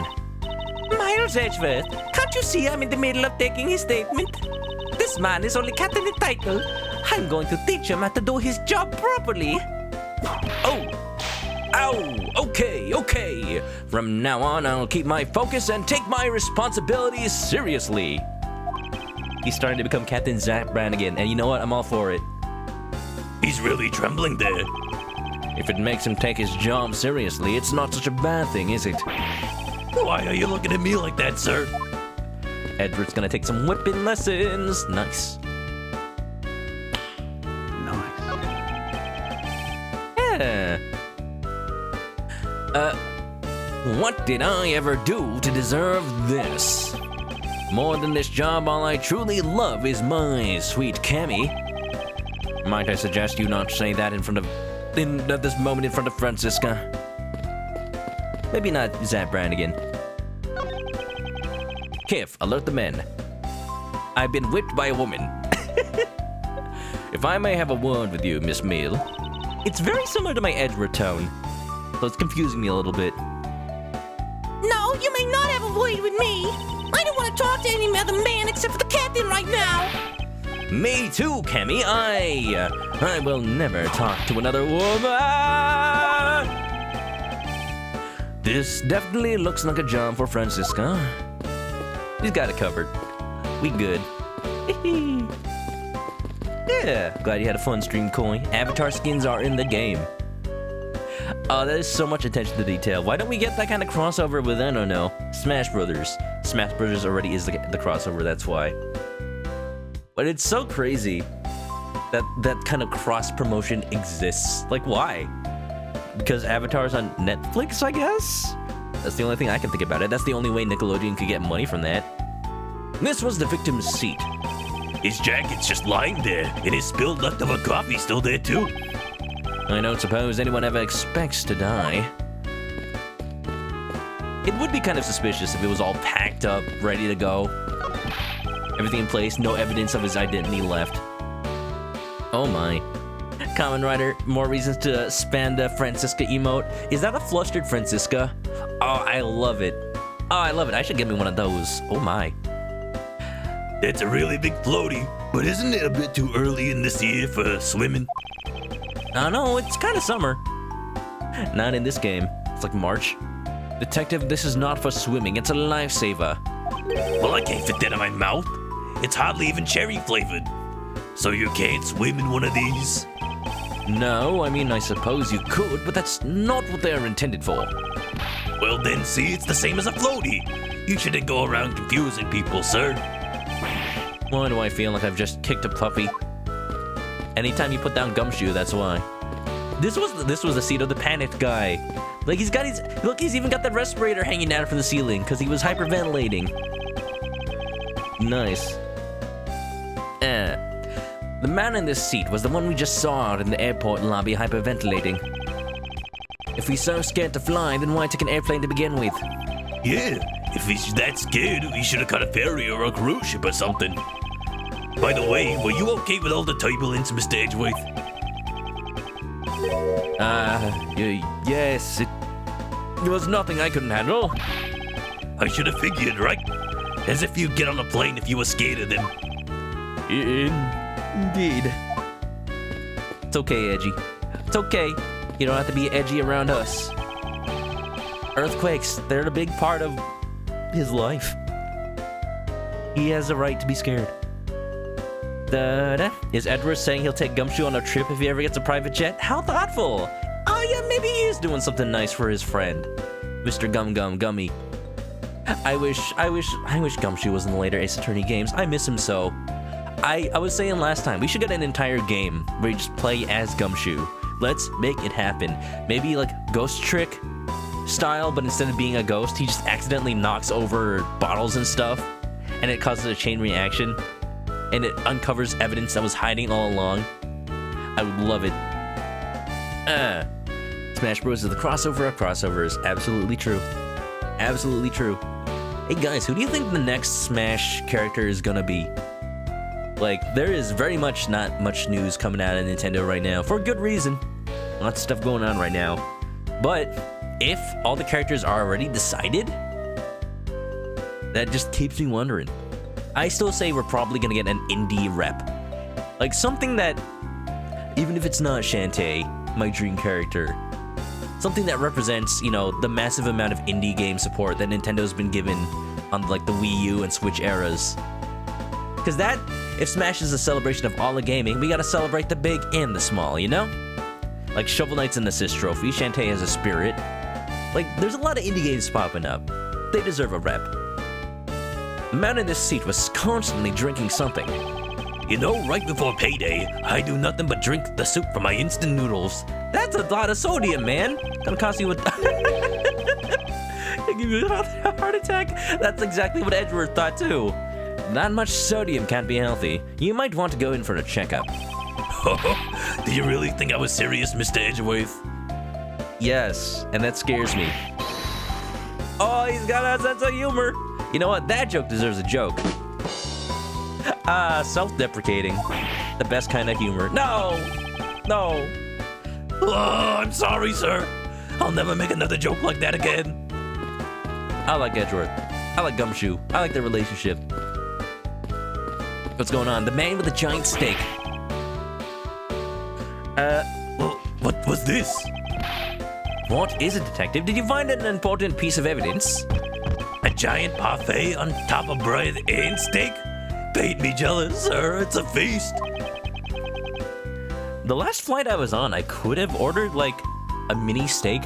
S3: Miles Edgeworth, can't you see I'm in the middle of taking his statement? This man is only captain in title. I'm going to teach him how to do his job properly.
S1: Oh! Ow! Okay. From now on, I'll keep my focus and take my responsibilities seriously. He's starting to become Captain Zach Brannigan, and you know what? I'm all for it.
S2: He's really trembling there.
S1: If it makes him take his job seriously, it's not such a bad thing, is it?
S2: Why are you looking at me like that, sir?
S1: Edward's gonna take some whipping lessons. Nice. Yeah. What did I ever do to deserve this? More than this job, all I truly love is my sweet Cammy. Might I suggest you not say that at this moment in front of Franziska? Maybe not Zap Brannigan. Kiff, alert the men. I've been whipped by a woman. If I may have a word with you, Miss Meal. It's very similar to my Edward tone, so it's confusing me a little bit.
S3: No, you may not have a word with me. I don't want to talk to any other man except for the captain right now.
S1: Me too, Cammy. I will never talk to another woman. This definitely looks like a job for Franziska. He's got it covered. We good. Yeah, glad you had a fun stream, Koi. Avatar skins are in the game. Oh, that is so much attention to detail. Why don't we get that kind of crossover with, I don't know, Smash Brothers? Smash Brothers already is the crossover, that's why. But it's so crazy that kind of cross-promotion exists. Like, why? Because Avatar's on Netflix, I guess? That's the only thing I can think about it. That's the only way Nickelodeon could get money from that. This was the victim's seat.
S2: His jacket's just lying there, and his spilled leftover coffee's still there too.
S1: I don't suppose anyone ever expects to die. It would be kind of suspicious if it was all packed up, ready to go. Everything in place, no evidence of his identity left. Oh my. Kamen Rider, more reasons to spam the Franziska emote. Is that a flustered Franziska? Oh, I love it. Oh, I love it. I should get me one of those. Oh my.
S2: It's a really big floaty, but isn't it a bit too early in this year for swimming?
S1: I know, it's kind of summer. Not in this game. It's like March. Detective, this is not for swimming. It's a lifesaver.
S2: Well, I can't fit that in my mouth. It's hardly even cherry flavored. So you can't swim in one of these?
S1: No, I mean, I suppose you could, but that's not what they're intended for.
S2: Well then, see, it's the same as a floaty. You shouldn't go around confusing people, sir.
S1: Why do I feel like I've just kicked a puppy? Anytime you put down Gumshoe, that's why. This was the seat of the panicked guy. Like, he's got his... Look, he's even got the respirator hanging down from the ceiling because he was hyperventilating. Nice. The man in this seat was the one we just saw in the airport lobby hyperventilating. If he's so scared to fly, then why take an airplane to begin with?
S2: Yeah, if he's that scared, he should have caught a ferry or a cruise ship or something. By the way, were you okay with all the turbulence, Mr. Edgeworth?
S1: Yes, it was nothing I couldn't handle.
S2: I should have figured, right? As if you'd get on a plane if you were scared of them.
S1: Indeed. It's okay, Edgy. It's okay. You don't have to be edgy around us. Earthquakes, they're a big part of his life. He has a right to be scared. Da-da. Is Edward saying he'll take Gumshoe on a trip if he ever gets a private jet? How thoughtful! Oh yeah, maybe he is doing something nice for his friend, Mr. Gummy. I wish Gumshoe was in the later Ace Attorney games. I miss him so. I was saying last time, we should get an entire game where you just play as Gumshoe. Let's make it happen. Maybe like Ghost Trick style, but instead of being a ghost, he just accidentally knocks over bottles and stuff, and it causes a chain reaction, and it uncovers evidence that was hiding all along. I would love it. Smash Bros. Is the crossover of crossovers. Absolutely true. Absolutely true. Hey guys, who do you think the next Smash character is gonna be? Like, there is very much not much news coming out of Nintendo right now, for good reason. Lots of stuff going on right now. But if all the characters are already decided, that just keeps me wondering. I still say we're probably gonna get an indie rep. Like something that, even if it's not Shantae, my dream character, something that represents, you know, the massive amount of indie game support that Nintendo's been given on like the Wii U and Switch eras. Because that, if Smash is a celebration of all the gaming, we gotta celebrate the big and the small, you know? Like Shovel Knight's an assist trophy, Shantae has a spirit. Like, there's a lot of indie games popping up. They deserve a rep. The man in this seat was constantly drinking something.
S2: You know, right before payday, I do nothing but drink the soup from my instant noodles.
S1: That's a lot of sodium, man. Gonna cost you a... give you a heart attack. That's exactly what Edward thought too. Not much sodium can't be healthy. You might want to go in for a checkup.
S2: Do you really think I was serious, Mr. Edgeworth?
S1: Yes, and that scares me. Oh, he's got a sense of humor. You know what? That joke deserves a joke. Self-deprecating. The best kind of humor. No! No!
S2: Oh, I'm sorry, sir. I'll never make another joke like that again.
S1: I like Edgeworth. I like Gumshoe. I like their relationship. What's going on? The man with the giant steak.
S2: What was this?
S1: What is it, detective? Did you find an important piece of evidence?
S2: A giant parfait on top of bread and steak? Paint me jealous, sir. It's a feast.
S1: The last flight I was on, I could have ordered like a mini steak,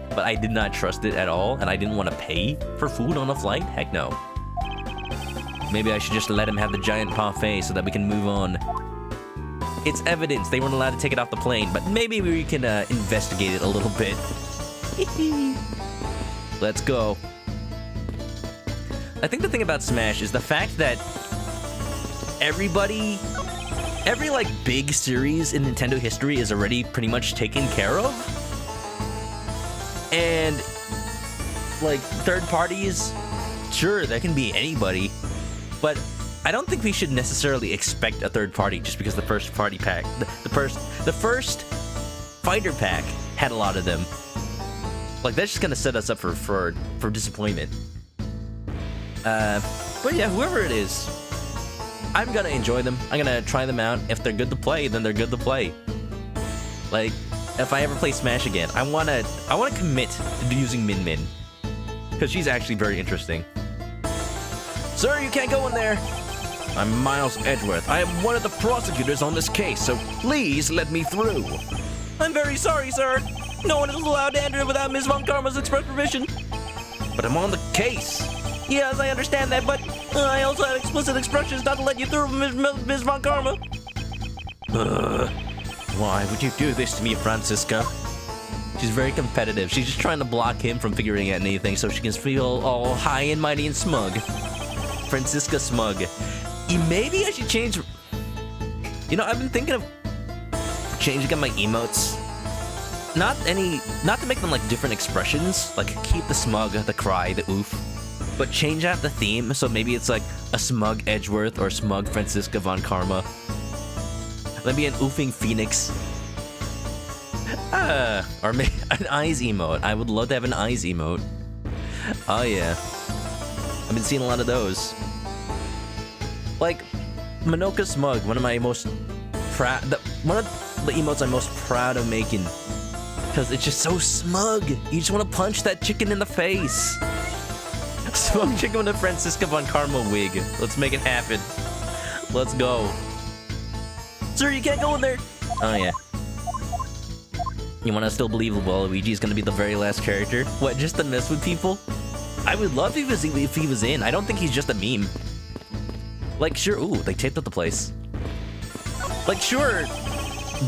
S1: but I did not trust it at all, and I didn't want to pay for food on a flight. Heck no. Maybe I should just let him have the giant parfait so that we can move on. It's evidence. They weren't allowed to take it off the plane, but maybe we can investigate it a little bit. Let's go. I think the thing about Smash is the fact that everybody, every like big series in Nintendo history is already pretty much taken care of. And like third parties, sure, that can be anybody, but I don't think we should necessarily expect a third party just because the first party pack, the first fighter pack had a lot of them. Like that's just gonna set us up for disappointment. But yeah, whoever it is, I'm gonna enjoy them. I'm gonna try them out. If they're good to play, then they're good to play. Like, if I ever play Smash again, I wanna commit to using Min Min, because she's actually very interesting. Sir, you can't go in there. I'm Miles Edgeworth. I am one of the prosecutors on this case, so please let me through. I'm very sorry, sir. No one is allowed to enter without Ms. Von Karma's express permission. But I'm on the case. Yes, I understand that, but I also had explicit instructions not to let you through, Ms. Von Karma. Why would you do this to me, Franziska? She's very competitive. She's just trying to block him from figuring out anything so she can feel all high and mighty and smug. Franziska smug. Maybe I should change... You know, I've been thinking of changing up my emotes. Not to make them like different expressions, like keep the smug, the cry, the oof, but change out the theme, so maybe it's like a smug Edgeworth or smug Franziska Von Karma. Maybe an oofing Phoenix. Or maybe an eyes emote. I would love to have an eyes emote. Oh yeah. I've been seeing a lot of those. Like, Manoka Smug, one of my most one of the emotes I'm most proud of making. Because it's just so smug. You just want to punch that chicken in the face. Smug chicken with a Franziska Von Karma wig. Let's make it happen. Let's go. Sir, you can't go in there. Oh, yeah. You want to still believe Waluigi's going to be the very last character? What, just to mess with people? I would love if he was in. I don't think he's just a meme. Like, sure. Ooh, they taped up the place. Like, sure.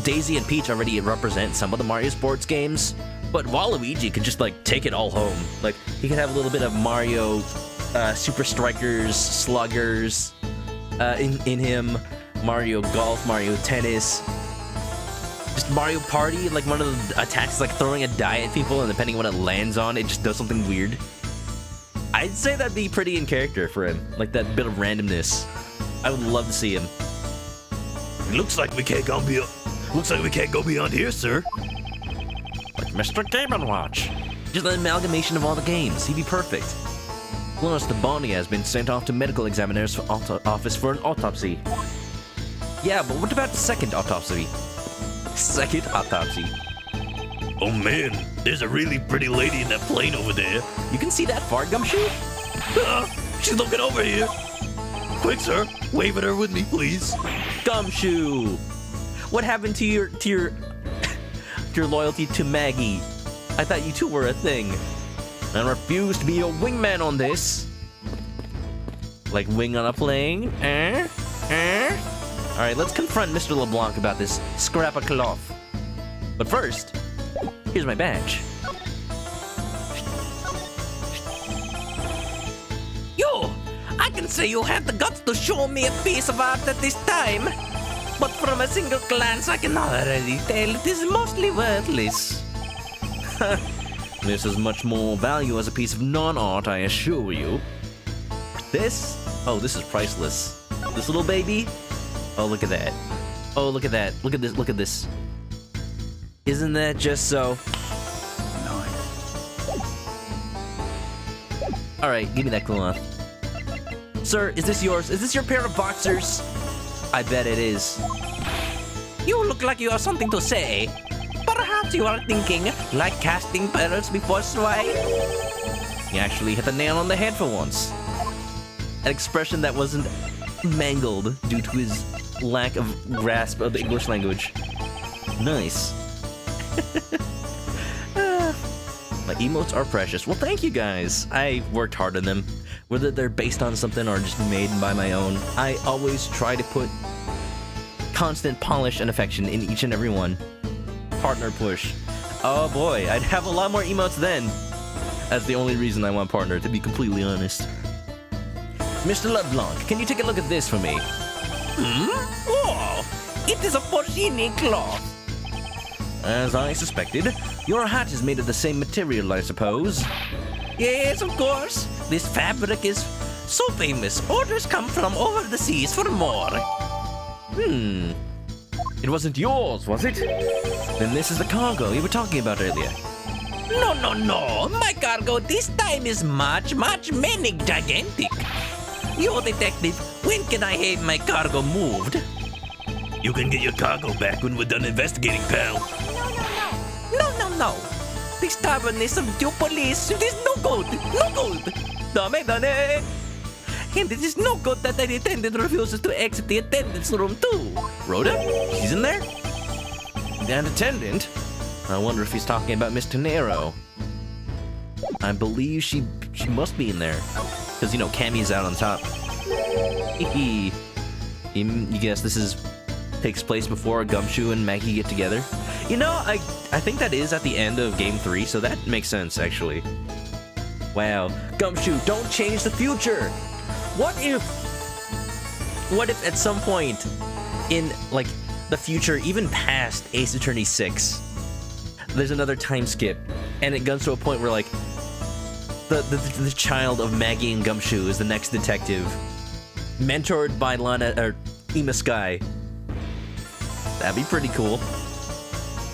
S1: Daisy and Peach already represent some of the Mario sports games, but Waluigi could just like take it all home. Like he could have a little bit of Mario Super Strikers, Sluggers in him, Mario Golf, Mario Tennis, just Mario Party. Like one of the attacks is like throwing a die at people, and depending on what it lands on, it just does something weird. I'd say that'd be pretty in character for him, like that bit of randomness. I would love to see him.
S2: Looks like we can't go beyond. Looks like we can't go beyond here, sir.
S1: Like Mr. Game & Watch. Just an amalgamation of all the games. He'd be perfect. Plus, the body has been sent off to medical examiner's office for an autopsy. Yeah, but what about the second autopsy? Second autopsy.
S2: Oh man, there's a really pretty lady in that plane over there.
S1: You can see that far, Gumshoe?
S2: She's looking over here. Quick, sir, wave at her with me, please.
S1: Gumshoe! What happened to your loyalty to Maggie? I thought you two were a thing. I refuse to be your wingman on this. Like wing on a plane? Alright, let's confront Mr. Leblanc about this scrap of cloth. But first, here's my badge.
S3: Yo! I can say you have the guts to show me a piece of art at this time. But from a single glance, I can already tell it is mostly worthless.
S1: This has much more value as a piece of non-art, I assure you. This? Oh, this is priceless. This little baby? Oh, look at that. Oh, look at that. Look at this. Look at this. Isn't that just so? Nice. Alright, give me that cloth. Sir, is this yours? Is this your pair of boxers? I bet it is.
S3: You look like you have something to say. Perhaps you are thinking, like casting pearls before swine?
S1: You actually hit the nail on the head for once. An expression that wasn't mangled due to his lack of grasp of the English language. Nice. My emotes are precious. Well, thank you guys. I worked hard on them. Whether they're based on something or just made by my own, I always try to put constant polish and affection in each and every one. Partner push. Oh boy, I'd have a lot more emotes then. That's the only reason I want partner, to be completely honest. Mr. Leblanc, can you take a look at this for me?
S3: Oh, it is a porcini cloth.
S1: As I suspected, your hat is made of the same material, I suppose.
S3: Yes, of course. This fabric is so famous. Orders come from over the seas for more.
S1: It wasn't yours, was it? Then this is the cargo you were talking about earlier.
S3: No. My cargo this time is much many gigantic. Yo, detective, when can I have my cargo moved?
S2: You can get your cargo back when we're done investigating, pal.
S3: No. The stubbornness of you police, it is no good. Dame. And it is no good that the attendant refuses to exit the attendance room too.
S1: Rhoda? She's in there? That attendant? I wonder if he's talking about Miss Tenero. I believe she must be in there. Because, you know, Cammy's out on top. You guess this takes place before Gumshoe and Maggie get together? You know, I think that is at the end of Game 3, so that makes sense, actually. Wow. Gumshoe, don't change the future! What if at some point in, like, the future, even past Ace Attorney 6, there's another time skip, and it comes to a point where, like, the child of Maggie and Gumshoe is the next detective, mentored by Ema Sky. That'd be pretty cool.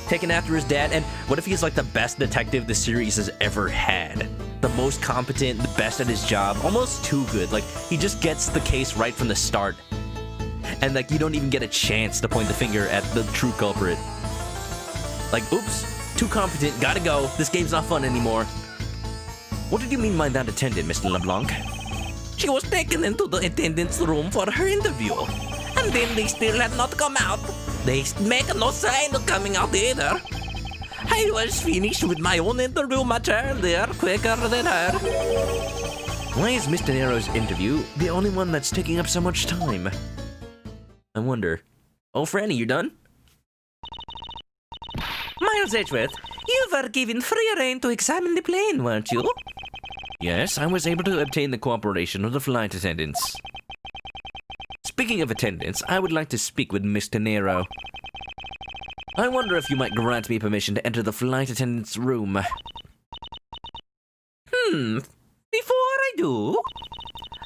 S1: Taken after his dad, and what if he's like the best detective the series has ever had? The most competent, the best at his job, almost too good. Like, he just gets the case right from the start. And like, you don't even get a chance to point the finger at the true culprit. Like, oops, too competent, gotta go, this game's not fun anymore. What did you mean by that attendant, Mr. Leblanc?
S3: She was taken into the attendance room for her interview. And then they still had not come out. They make no sign of coming out either. I was finished with my own interview much earlier, quicker than her.
S1: Why is Miss Tenero's interview the only one that's taking up so much time? I wonder. Oh, Franny, you done?
S3: Miles Edgeworth, you were given free rein to examine the plane, weren't you?
S1: Yes, I was able to obtain the cooperation of the flight attendants. Speaking of attendants, I would like to speak with Miss Tenero. I wonder if you might grant me permission to enter the flight attendant's room.
S3: Before I do,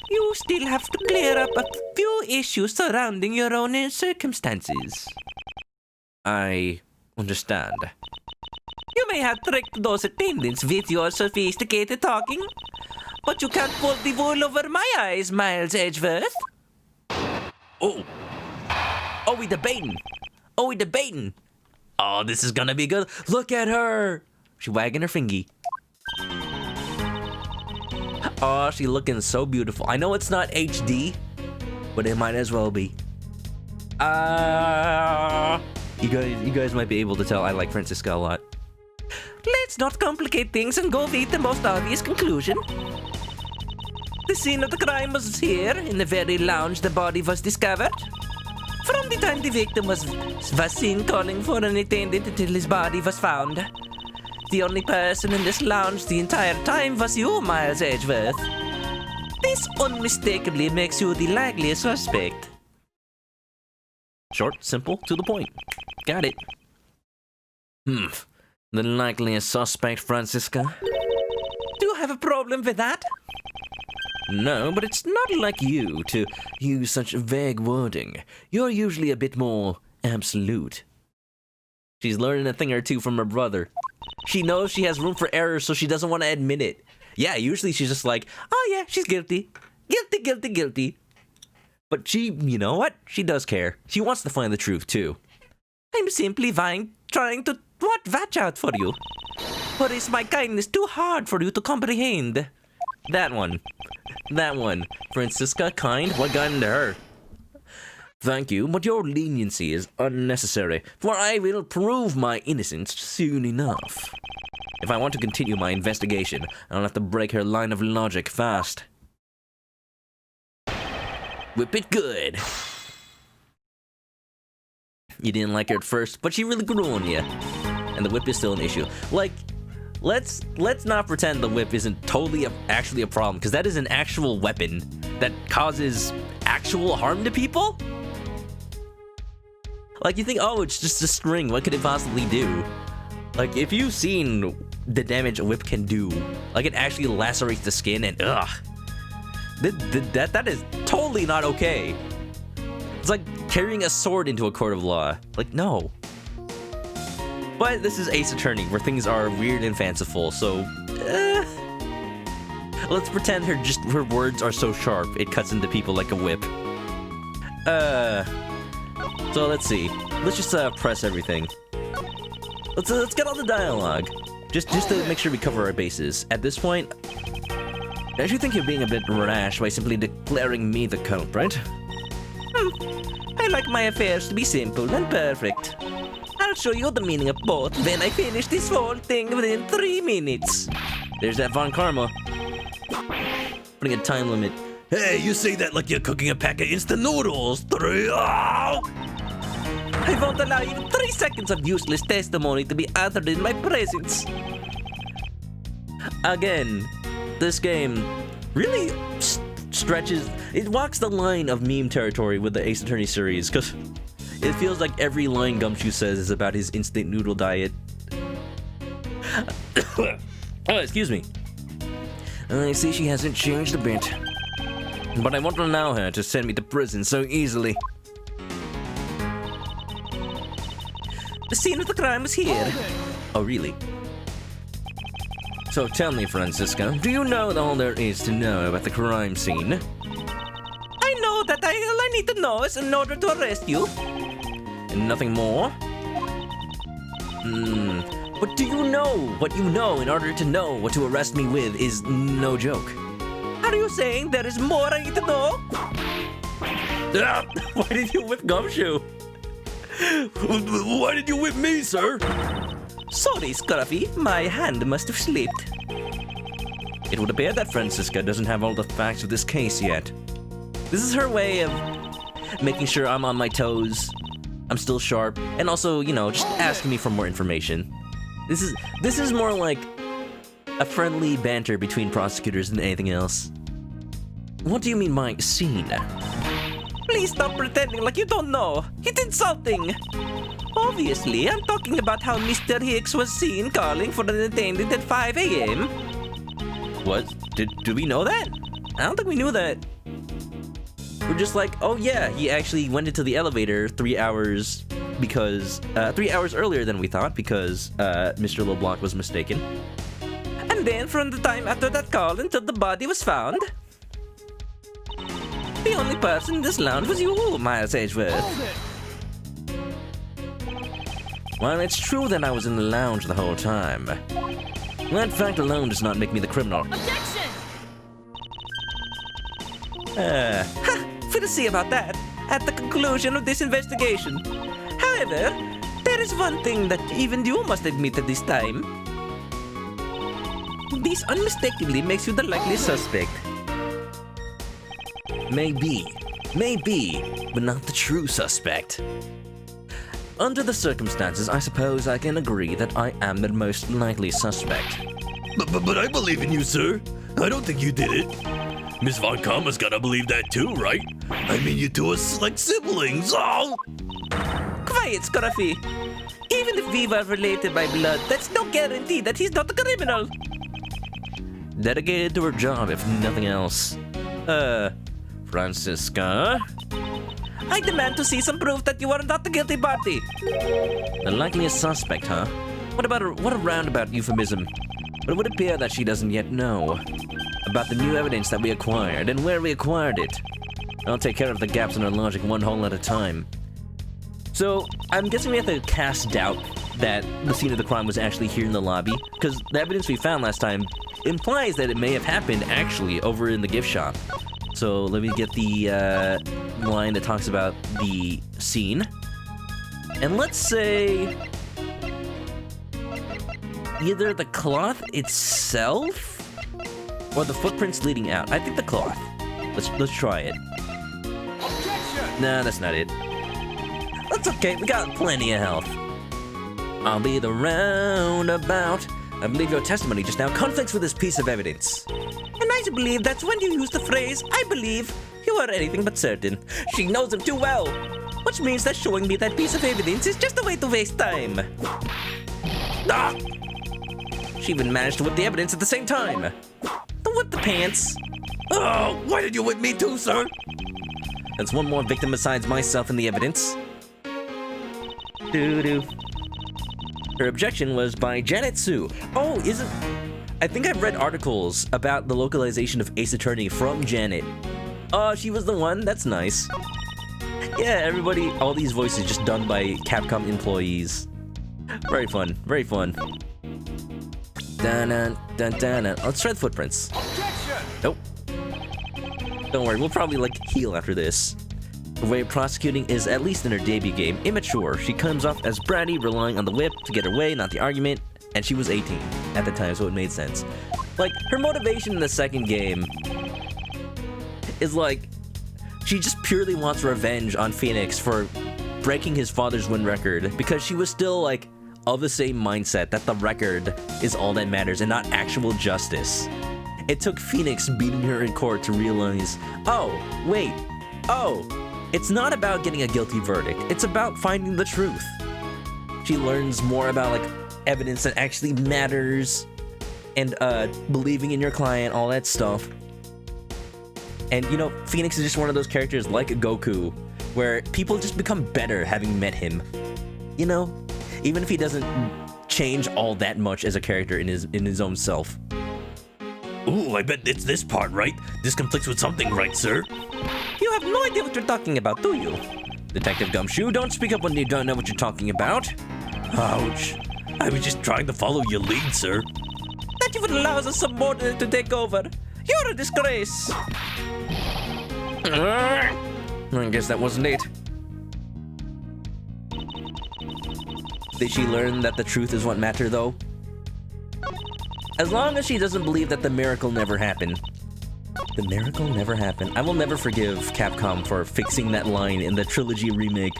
S3: you still have to clear up a few issues surrounding your own circumstances.
S1: I understand.
S3: You may have tricked those attendants with your sophisticated talking, but you can't pull the wool over my eyes, Miles Edgeworth.
S1: Oh, we debating. Oh, this is gonna be good. Look at her. She wagging her fingy. Oh, she looking so beautiful. I know it's not HD, but it might as well be. You guys might be able to tell I like Franziska a lot.
S3: Let's not complicate things and go with the most obvious conclusion. The scene of the crime was here, in the very lounge the body was discovered. From the time the victim was seen calling for an attendant until his body was found. The only person in this lounge the entire time was you, Miles Edgeworth. This unmistakably makes you the likely suspect.
S1: Short, simple, to the point. Got it. The likeliest suspect, Franziska?
S3: Do you have a problem with that?
S1: No, but it's not like you to use such vague wording. You're usually a bit more absolute. She's learning a thing or two from her brother. She knows she has room for error, so she doesn't want to admit it. Yeah, usually she's just like, oh yeah, she's guilty. Guilty. But she, you know what? She does care. She wants to find the truth, too.
S3: I'm simply trying to watch out for you. Or is my kindness too hard for you to comprehend?
S1: That one. Franziska, kind? What got into her? Thank you, but your leniency is unnecessary, for I will prove my innocence soon enough. If I want to continue my investigation, I'll have to break her line of logic fast. Whip it good. You didn't like her at first, but she really grew on you. And the whip is still an issue. Like, let's not pretend the whip isn't totally actually a problem, because that is an actual weapon that causes actual harm to people. Like, you think, oh, it's just a string. What could it possibly do? Like, if you've seen the damage a whip can do, like, it actually lacerates the skin and, ugh. That is totally not okay. It's like carrying a sword into a court of law. Like, no. But this is Ace Attorney, where things are weird and fanciful, so... let's pretend her words are so sharp, it cuts into people like a whip. So let's see. Let's just press everything. Let's get all the dialogue. Just to make sure we cover our bases. At this point, don't you think you're being a bit rash by simply declaring me the culprit?
S3: I like my affairs to be simple and perfect. I'll show you the meaning of both when I finish this whole thing within 3 minutes.
S1: There's that Von Karma. Putting a time limit.
S2: Hey, you say that like you're cooking a pack of instant noodles. 3. Oh!
S3: I won't allow even 3 seconds of useless testimony to be uttered in my presence.
S1: Again, this game really stretches, it walks the line of meme territory with the Ace Attorney series, because it feels like every line Gumshoe says is about his instant noodle diet. Oh, excuse me. I see she hasn't changed a bit. But I won't allow her to send me to prison so easily.
S3: The scene of the crime was here.
S1: Oh, really? So tell me, Franziska, do you know all there is to know about the crime scene?
S3: I know that all I need to know is in order to arrest you.
S1: And nothing more? But do you know what you know in order to know what to arrest me with is no joke?
S3: Are you saying there is more I need to know?
S1: Why did you whip Gumshoe?
S2: Why did you whip me, sir?
S3: Sorry, Scruffy. My hand must have slipped.
S1: It would appear that Franziska doesn't have all the facts of this case yet. This is her way of making sure I'm on my toes, I'm still sharp, and also, you know, just asking me for more information. This is more like a friendly banter between prosecutors than anything else. What do you mean by scene?
S3: Please stop pretending like you don't know. It's insulting. Obviously, I'm talking about how Mr. Hicks was seen calling for an attendant at 5 a.m.
S1: What? Did we know that? I don't think we knew that. We're just like, oh yeah, he actually went into the elevator 3 hours because 3 hours earlier than we thought because Mr. Leblanc was mistaken.
S3: And then from the time after that call until the body was found, the only person in this lounge was you, Miles Edgeworth.
S1: Well, it's true that I was in the lounge the whole time. That fact alone does not make me the criminal.
S4: Objection!
S3: We'll see about that at the conclusion of this investigation. However, there is one thing that even you must admit at this time. This unmistakably makes you the likely suspect.
S1: Maybe, but not the true suspect. Under the circumstances, I suppose I can agree that I am the most likely suspect.
S2: But I believe in you, sir. I don't think you did it. Miss Von Karma's gotta believe that too, right? I mean, you two are like siblings. Oh!
S3: Quiet, Scruffy. Even if we were related by blood, that's no guarantee that he's not a criminal.
S1: Dedicated to her job, if nothing else. Franziska?
S3: I demand to see some proof that you are not the guilty party.
S1: The likeliest suspect, huh? What a roundabout euphemism. But it would appear that she doesn't yet know about the new evidence that we acquired and where we acquired it. I'll take care of the gaps in our logic one hole at a time. So, I'm guessing we have to cast doubt that the scene of the crime was actually here in the lobby, because the evidence we found last time implies that it may have happened actually over in the gift shop. So let me get the line that talks about the scene. And let's say either the cloth itself or the footprints leading out. I think the cloth. Let's try it. Nah, that's not it. That's okay, we got plenty of health. I'll be the roundabout. I believe your testimony just now conflicts with this piece of evidence.
S3: And I believe that's when you use the phrase, I believe, you are anything but certain. She knows him too well. Which means that showing me that piece of evidence is just a way to waste time. Ah! She even managed to whip the evidence at the same time. To whip the pants.
S2: Oh, why did you whip me too, sir?
S3: That's one more victim besides myself in the evidence. Doo-doo. Her objection was by Janet Sue. Oh, isn't... I think I've read articles about the localization of Ace Attorney from Janet. Oh, she was the one? That's nice. Yeah, everybody, all these voices just done by Capcom employees. Very fun, very fun. Dun-dun, dun-dun-dun. Let's try the footprints.
S2: Objection!
S3: Nope. Don't worry, we'll probably, like, heal after this. The way of prosecuting is, at least in her debut game, immature. She comes off as bratty, relying on the whip to get her way, not the argument, and she was 18 at the time, so it made sense. Like, her motivation in the second game is, like, she just purely wants revenge on Phoenix for breaking his father's win record, because she was still, like, of the same mindset that the record is all that matters and not actual justice. It took Phoenix beating her in court to realize, oh, wait, oh, it's not about getting a guilty verdict, it's about finding the truth. She learns more about, like, evidence that actually matters, and, believing in your client, all that stuff. And, you know, Phoenix is just one of those characters like Goku, where people just become better having met him. You know? Even if he doesn't change all that much as a character in his own self.
S2: Ooh, I bet it's this part, right? This conflicts with something, right, sir?
S3: You have no idea what you're talking about, do you? Detective Gumshoe, don't speak up when you don't know what you're talking about.
S2: Ouch. I was just trying to follow your lead, sir.
S3: That you would allow as a subordinate to take over. You're a disgrace. I guess that wasn't it. Did she learn that the truth is what matters, though? As long as she doesn't believe that the miracle never happened. The miracle never happened. I will never forgive Capcom for fixing that line in the trilogy remake.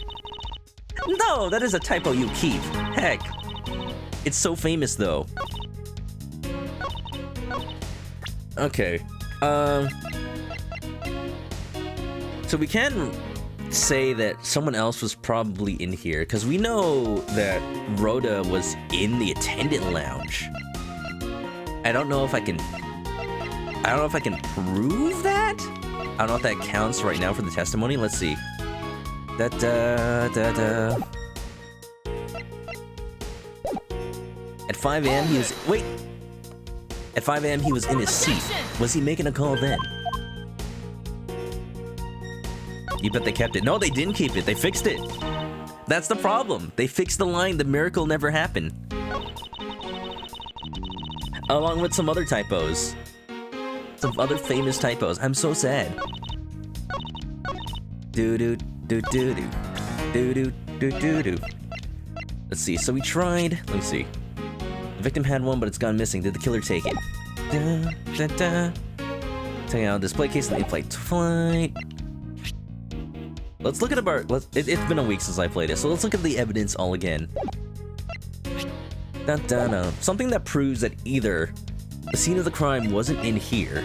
S3: No, that is a typo you keep. Heck. It's so famous, though. Okay. So we can say that someone else was probably in here, because we know that Rhoda was in the attendant lounge. I don't know if I can prove that? I don't know if that counts right now for the testimony. Let's see. At 5 a.m. he was... Wait! At 5 a.m. he was in his seat. Was he making a call then? You bet they kept it. No, they didn't keep it. They fixed it. That's the problem. They fixed the line, the miracle never happened. Along with some other typos. Some other famous typos. I'm so sad. Do-do-do-do-do. Do-do-do-do-do. Let's see. So we tried... Let me see. The victim had one, but it's gone missing. Did the killer take it? Da-da-da. Taking out display case and in-flight flight. Let's look at our... It's been a week since I played it, so let's look at the evidence all again. Dun-dun-dun. Something that proves that either the scene of the crime wasn't in here,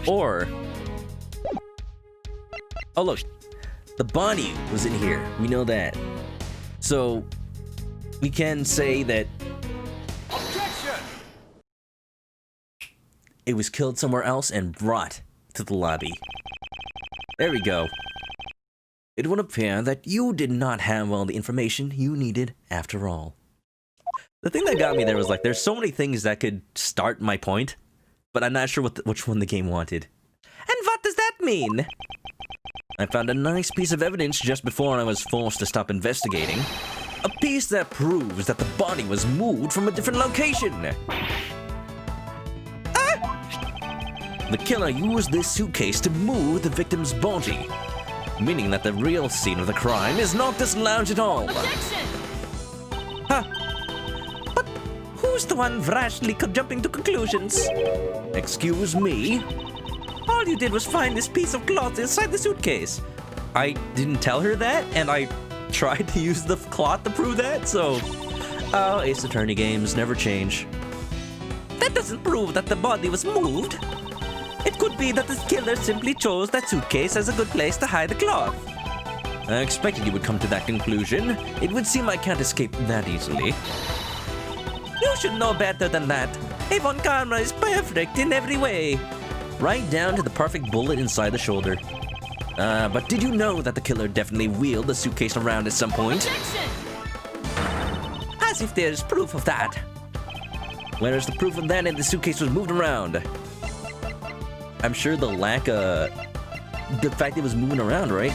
S3: or... Oh, look. The body was in here. We know that. So, we can say that...
S2: Objection!
S3: It was killed somewhere else and brought to the lobby. There we go. It would appear that you did not have all the information you needed after all. The thing that got me there was like, there's so many things that could start my point, but I'm not sure which one the game wanted. And what does that mean? I found a nice piece of evidence just before I was forced to stop investigating. A piece that proves that the body was moved from a different location. Ah! The killer used this suitcase to move the victim's body, meaning that the real scene of the crime is not this lounge at all.
S4: Objection!
S3: Huh. But who's the one rashly jumping to conclusions? Excuse me? All you did was find this piece of cloth inside the suitcase. I didn't tell her that, and I tried to use the cloth to prove that, so... Oh, Ace Attorney games never change. That doesn't prove that the body was moved. It could be that the killer simply chose that suitcase as a good place to hide the cloth.
S1: I expected you would come to that conclusion. It would seem I can't escape that easily.
S3: You should know better than that. Avon Karma is perfect in every way.
S1: Right down to the perfect bullet inside the shoulder. But did you know that the killer definitely wheeled the suitcase around at some point?
S3: As if there's proof of that.
S1: Where's the proof of that if the suitcase was moved around? I'm sure the fact it was moving around, right?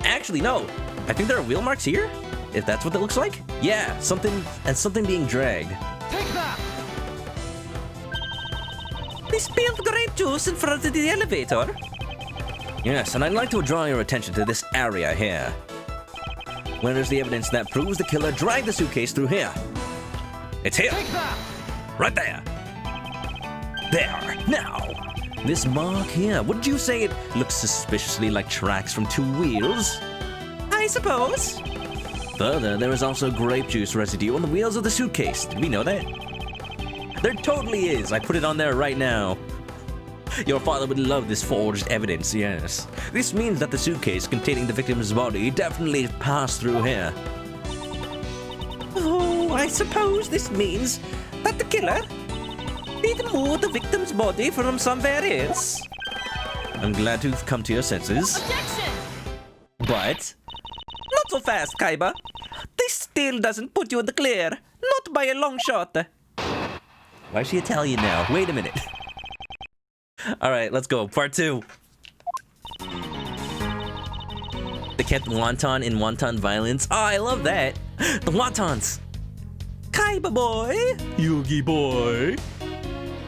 S1: Actually, no. I think there are wheel marks here. If that's what that looks like. Yeah, something being dragged.
S4: Take that!
S3: They spilled grape juice in front of the elevator.
S1: Yes, and I'd like to draw your attention to this area here. Where is the evidence that proves the killer dragged the suitcase through here? It's here.
S4: Take that!
S1: Right there. There. Now, this mark here, wouldn't you say it looks suspiciously like tracks from two wheels?
S3: I suppose.
S1: Further, there is also grape juice residue on the wheels of the suitcase. Did we know that? There totally is. I put it on there right now. Your father would love this forged evidence, yes. This means that the suitcase containing the victim's body definitely passed through here.
S3: Oh, I suppose this means that the killer did move the victim's body from somewhere else.
S1: I'm glad to have come to your senses.
S4: Objection!
S1: But
S3: Not so fast, Kaiba. This still doesn't put you in the clear. Not by a long shot.
S1: why is she Italian now? Wait a minute. All right, let's go. Part 2. They kept wonton in wonton violence. Oh, I love that. The wontons.
S3: Kaiba boy.
S2: Yugi boy.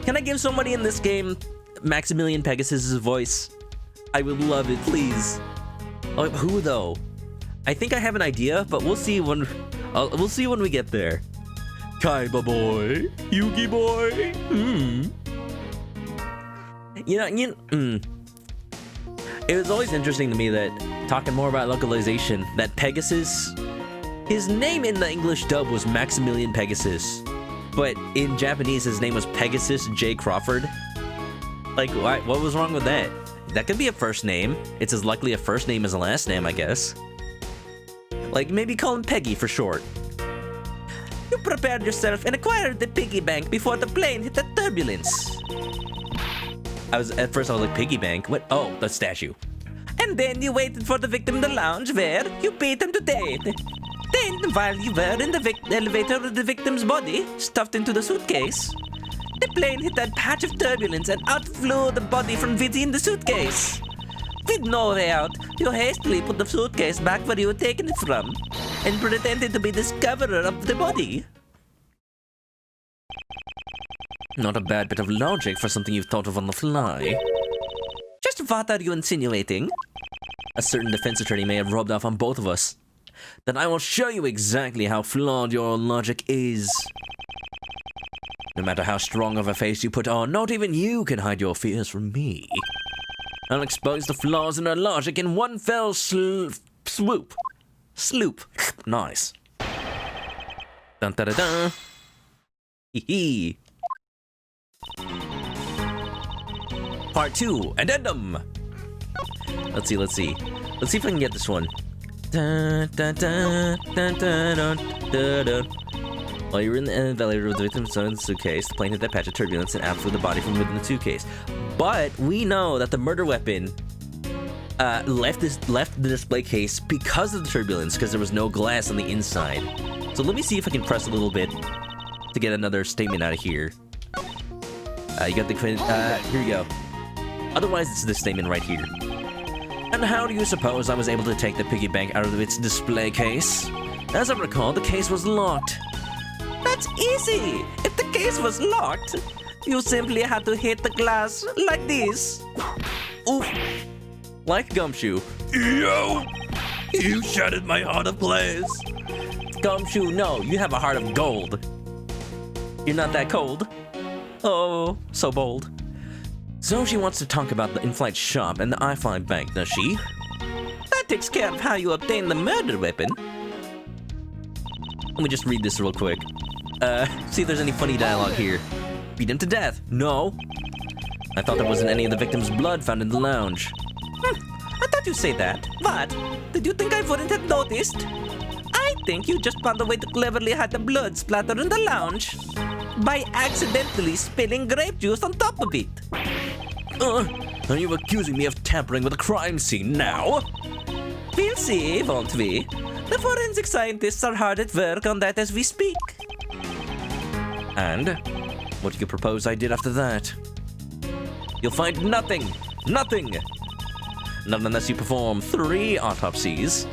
S1: Can I give somebody in this game Maximilian Pegasus' voice? I would love it, please. Oh, who though? I think I have an idea, but we'll see when we get there.
S2: Kaiba boy. Yugi boy.
S1: It was always interesting to me that, talking more about localization, that Pegasus, his name in the English dub was Maximilian Pegasus, but in Japanese his name was Pegasus J. Crawford. Like, what was wrong with that? That could be a first name. It's as likely a first name as a last name, I guess. Like, maybe call him Peggy for short.
S3: You prepared yourself and acquired the piggy bank before the plane hit the turbulence.
S1: At first I was like, piggy bank? What? Oh, the statue.
S3: And then you waited for the victim in the lounge where you beat him to death. Then, while you were in the elevator with the victim's body stuffed into the suitcase, the plane hit that patch of turbulence and out flew the body from within the suitcase. With no way out, you hastily put the suitcase back where you had taken it from and pretended to be the discoverer of the body.
S1: Not a bad bit of logic for something you've thought of on the fly.
S3: Just what are you insinuating?
S1: A certain defense attorney may have rubbed off on both of us. Then I will show you exactly how flawed your logic is. No matter how strong of a face you put on, not even you can hide your fears from me. I'll expose the flaws in our logic in one fell swoop. Sloop. Nice. Dun da da da. Hee hee. Part 2, addendum. Let's see. Let's see if I can get this one. Dun, dun, dun, dun, dun, dun, dun, dun. While you were in the elevator with the victim's suitcase, the plane hit that patch of turbulence and out flew the body from within the suitcase. But we know that the murder weapon left the display case because of the turbulence, because there was no glass on the inside. So let me see if I can press a little bit to get another statement out of here. You got the here you go. Otherwise, it's this statement right here. And how do you suppose I was able to take the piggy bank out of its display case? As I recall, the case was locked.
S3: That's easy! If the case was locked, you simply had to hit the glass like this.
S1: Oof. Like Gumshoe.
S2: Yo! You shattered my heart of glass.
S1: Gumshoe, no, you have a heart of gold. You're not that cold. Oh, so bold. So she wants to talk about the in-flight shop and the iFly bank, does she?
S3: That takes care of how you obtain the murder weapon.
S1: Let me just read this real quick. See if there's any funny dialogue here. Beat him to death. No. I thought there wasn't any of the victim's blood found in the lounge.
S3: I thought you'd say that. What? Did you think I wouldn't have noticed? I think you just found a way to cleverly hide the blood splatter in the lounge by accidentally spilling grape juice on top of it.
S1: Are you accusing me of tampering with a crime scene now?
S3: We'll see, won't we? The forensic scientists are hard at work on that as we speak.
S1: And what do you propose I did after that? You'll find nothing! Nothing! Not unless you perform 3 autopsies.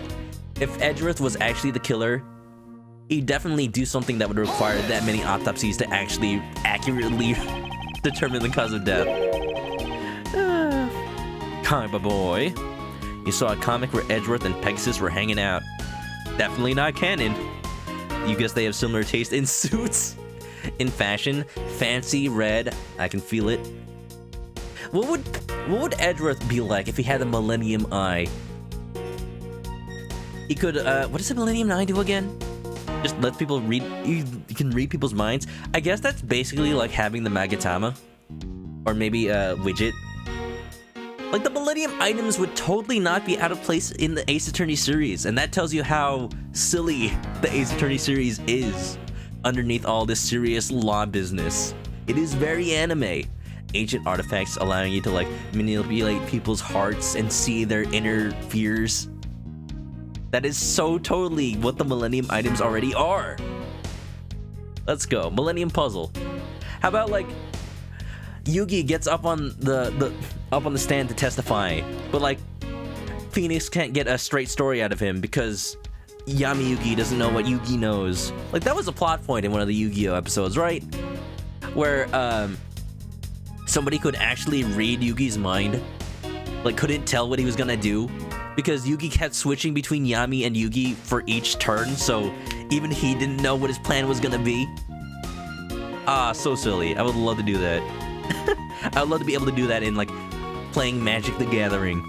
S1: If Edgeworth was actually the killer, he'd definitely do something that would require that many autopsies to actually accurately determine the cause of death. Kaiba boy. You saw a comic where Edgeworth and Pegasus were hanging out. Definitely not canon. You guess they have similar taste in suits? In fashion? Fancy, red, I can feel it. What would Edgeworth be like if he had a Millennium Eye? He could, what does a Millennium Eye do again? Just let people read, you can read people's minds. I guess that's basically like having the Magatama. Or maybe a widget. Like, the Millennium items would totally not be out of place in the Ace Attorney series, and that tells you how silly the Ace Attorney series is underneath all this serious law business. It is very anime. Ancient artifacts allowing you to, like, manipulate people's hearts and see their inner fears. That is so totally what the Millennium items already are. Let's go. Millennium Puzzle. How about, like, Yugi gets up on the stand to testify, but like Phoenix can't get a straight story out of him because Yami Yugi doesn't know what Yugi knows. Like, that was a plot point in one of the Yu-Gi-Oh episodes, right? Where somebody could actually read Yugi's mind, like couldn't tell what he was gonna do because Yugi kept switching between Yami and Yugi for each turn, so even he didn't know what his plan was gonna be. Ah, so silly. I would love to do that. I would love to be able to do that in, like, playing Magic the Gathering.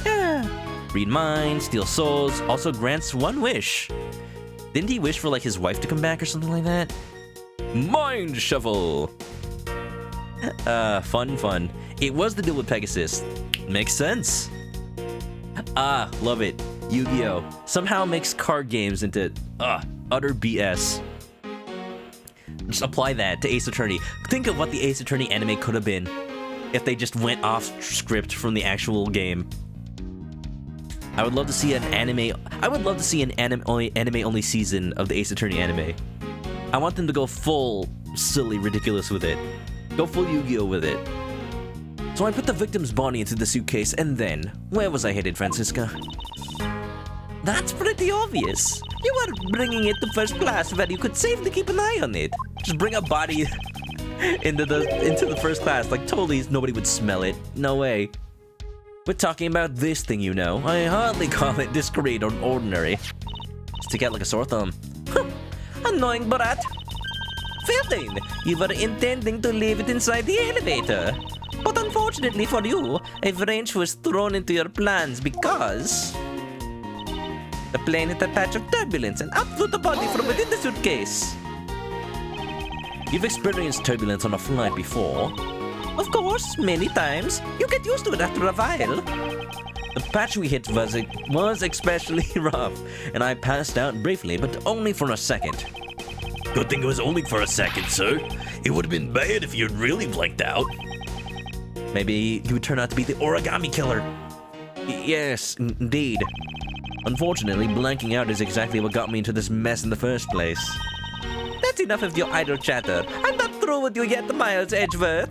S1: Yeah. Read minds, steal souls, also grants 1 wish. Didn't he wish for, like, his wife to come back or something like that? Mind Shuffle! Fun. It was the deal with Pegasus. Makes sense. Ah, love it. Yu-Gi-Oh! Somehow makes card games into, utter BS. Just apply that to Ace Attorney. Think of what the Ace Attorney anime could have been if they just went off script from the actual game. I would love to see an anime. I would love to see an anime only season of the Ace Attorney anime. I want them to go full silly, ridiculous with it. Go full Yu-Gi-Oh with it. So I put the victim's body into the suitcase, and then where was I headed, Franziska?
S3: That's pretty obvious. You were bringing it to first class where you could safely keep an eye on it.
S1: Just bring a body into the first class, like totally nobody would smell it. No way. We're talking about this thing, you know. I hardly call it discreet or ordinary. Stick out like a sore thumb.
S3: Annoying brat. Fair thing, you were intending to leave it inside the elevator. But unfortunately for you, a wrench was thrown into your plans because the plane hit a patch of turbulence and up flew the body from within the suitcase.
S1: You've experienced turbulence on a flight before.
S3: Of course, many times. You get used to it after a while.
S1: The patch we hit was especially rough, and I passed out briefly, but only for a second.
S2: Good thing it was only for a second, sir. It would have been bad if you'd really blanked out.
S1: Maybe he would turn out to be the origami killer. Yes, indeed. Unfortunately, blanking out is exactly what got me into this mess in the first place.
S3: That's enough of your idle chatter. I'm not through with you yet, Miles Edgeworth.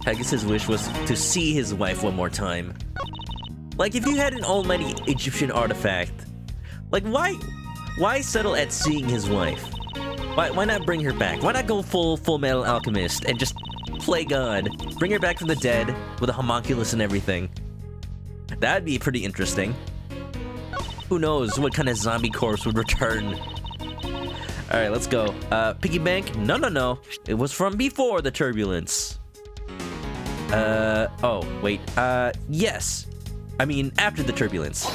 S1: Pegasus' wish was to see his wife one more time. Like, if you had an almighty Egyptian artifact, like, why settle at seeing his wife? Why not bring her back? Why not go full Metal Alchemist and just play God? Bring her back from the dead with a homunculus and everything. That'd be pretty interesting. Who knows what kind of zombie corpse would return? Alright, let's go. Piggy bank? No. It was from before the turbulence. Oh, wait. Yes. I mean, after the turbulence.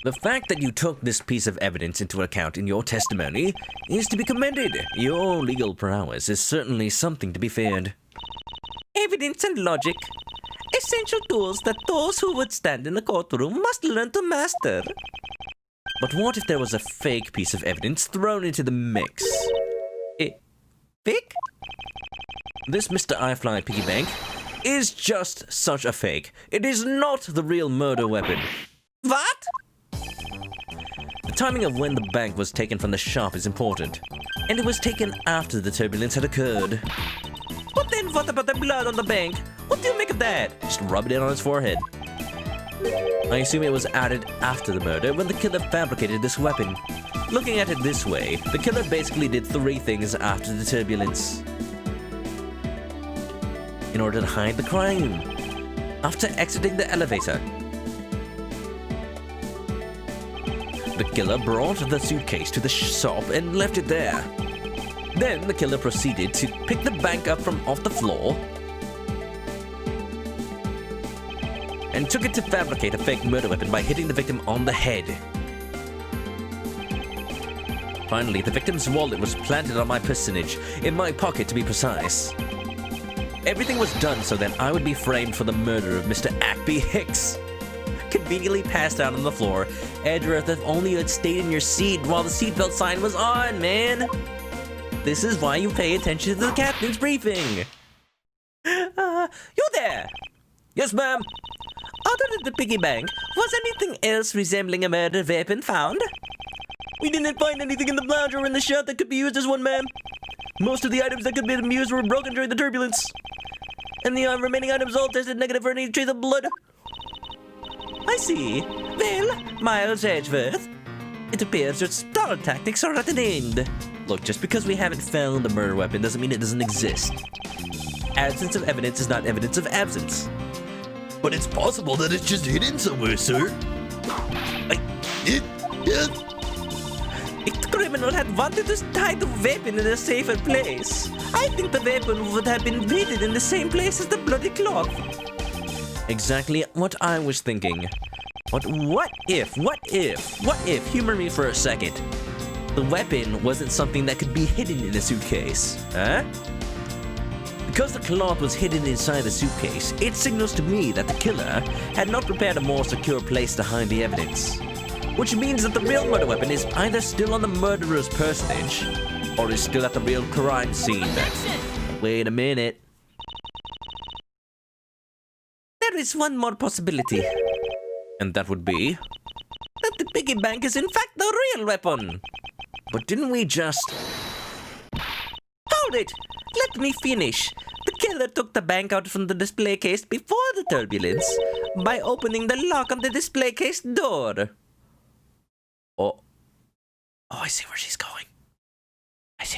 S1: The fact that you took this piece of evidence into account in your testimony is to be commended. Your legal prowess is certainly something to be feared.
S3: Evidence and logic. Essential tools that those who would stand in the courtroom must learn to master.
S1: But what if there was a fake piece of evidence thrown into the mix?
S3: Fake?
S1: This Mr. iFly piggy bank is just such a fake. It is not the real murder weapon.
S3: What?
S1: The timing of when the bank was taken from the shop is important, and it was taken after the turbulence had occurred.
S3: But then what about the blood on the bank? What do you make of that?
S1: Just rubbed it on his forehead. I assume it was added after the murder when the killer fabricated this weapon. Looking at it this way, the killer basically did 3 things after the turbulence in order to hide the crime. After exiting the elevator, the killer brought the suitcase to the shop and left it there. Then the killer proceeded to pick the bank up from off the floor and took it to fabricate a fake murder weapon by hitting the victim on the head. Finally, the victim's wallet was planted on my personage, in my pocket to be precise. Everything was done so that I would be framed for the murder of Mr. Ackby Hicks. Conveniently passed out on the floor. Edgeworth, if only you had stayed in your seat while the seatbelt sign was on, man! This is why you pay attention to the captain's briefing.
S3: You there?
S1: Yes, ma'am.
S3: Other than the piggy bank, was anything else resembling a murder weapon found?
S1: We didn't find anything in the lounge or in the shop that could be used as one, ma'am. Most of the items that could be used were broken during the turbulence. And the remaining items all tested negative for any trace of blood.
S3: I see. Well, Miles Edgeworth, it appears your stall tactics are at an end.
S1: Look, just because we haven't found the murder weapon doesn't mean it doesn't exist. Absence of evidence is not evidence of absence.
S2: But it's possible that it's just hidden somewhere, sir.
S3: If the criminal had wanted to hide the weapon in a safer place, I think the weapon would have been hidden in the same place as the bloody cloth.
S1: Exactly what I was thinking. What if, humor me for a second, the weapon wasn't something that could be hidden in a suitcase, huh? Because the cloth was hidden inside the suitcase, it signals to me that the killer had not prepared a more secure place to hide the evidence. Which means that the real murder weapon is either still on the murderer's personage, or is still at the real crime scene. Wait a minute.
S3: There is one more possibility.
S1: And that would be?
S3: That the piggy bank is in fact the real weapon.
S1: But didn't we just...
S3: Hold it! Let me finish. The killer took the bank out from the display case before the turbulence by opening the lock on the display case door.
S1: Oh, I see where she's going. It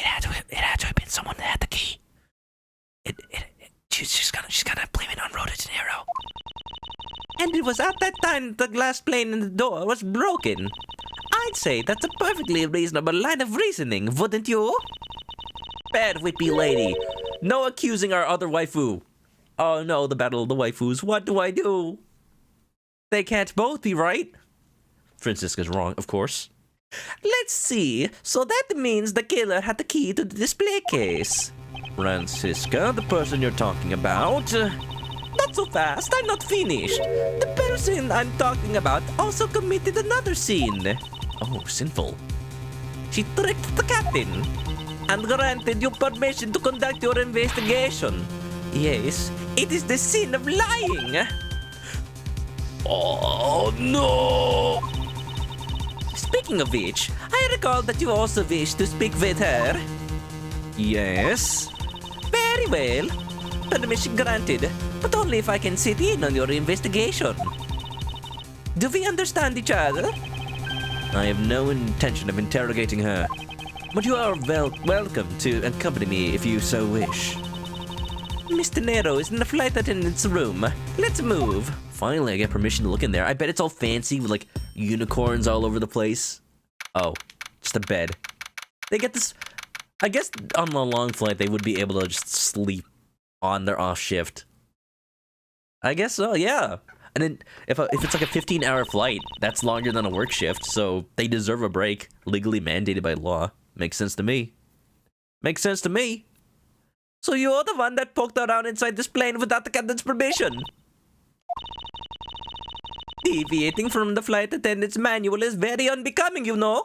S1: had to have been someone that had the key. She's gonna blame it on Rio de Janeiro.
S3: And it was at that time the glass pane in the door was broken. I'd say that's a perfectly reasonable line of reasoning, wouldn't you?
S1: Bad whippy lady. No accusing our other waifu. Oh no, the battle of the waifus. What do I do? They can't both be right. Franziska's wrong, of course.
S3: Let's see. So that means the killer had the key to the display case.
S1: Franziska, the person you're talking about.
S3: Not so fast, I'm not finished. The person I'm talking about also committed another sin.
S1: Oh, sinful.
S3: She tricked the captain and granted you permission to conduct your investigation. Yes, it is the sin of lying.
S2: Oh, no!
S3: Speaking of which, I recall that you also wish to speak with her.
S1: Yes.
S3: Very well. Permission granted, but only if I can sit in on your investigation. Do we understand each other?
S1: I have no intention of interrogating her, but you are welcome to accompany me if you so wish.
S3: Mr. Nero is in the flight attendant's room. Let's move.
S1: Finally, I get permission to look in there. I bet it's all fancy with like unicorns all over the place. Oh, just a bed. They get this... I guess on the long flight, they would be able to just sleep on their off shift. I guess so, yeah. And then if it's like a 15-hour flight, that's longer than a work shift, so they deserve a break, legally mandated by law. Makes sense to me. Makes sense to me.
S3: So you're the one that poked around inside this plane without the captain's permission. Deviating from the flight attendant's manual is very unbecoming, you know.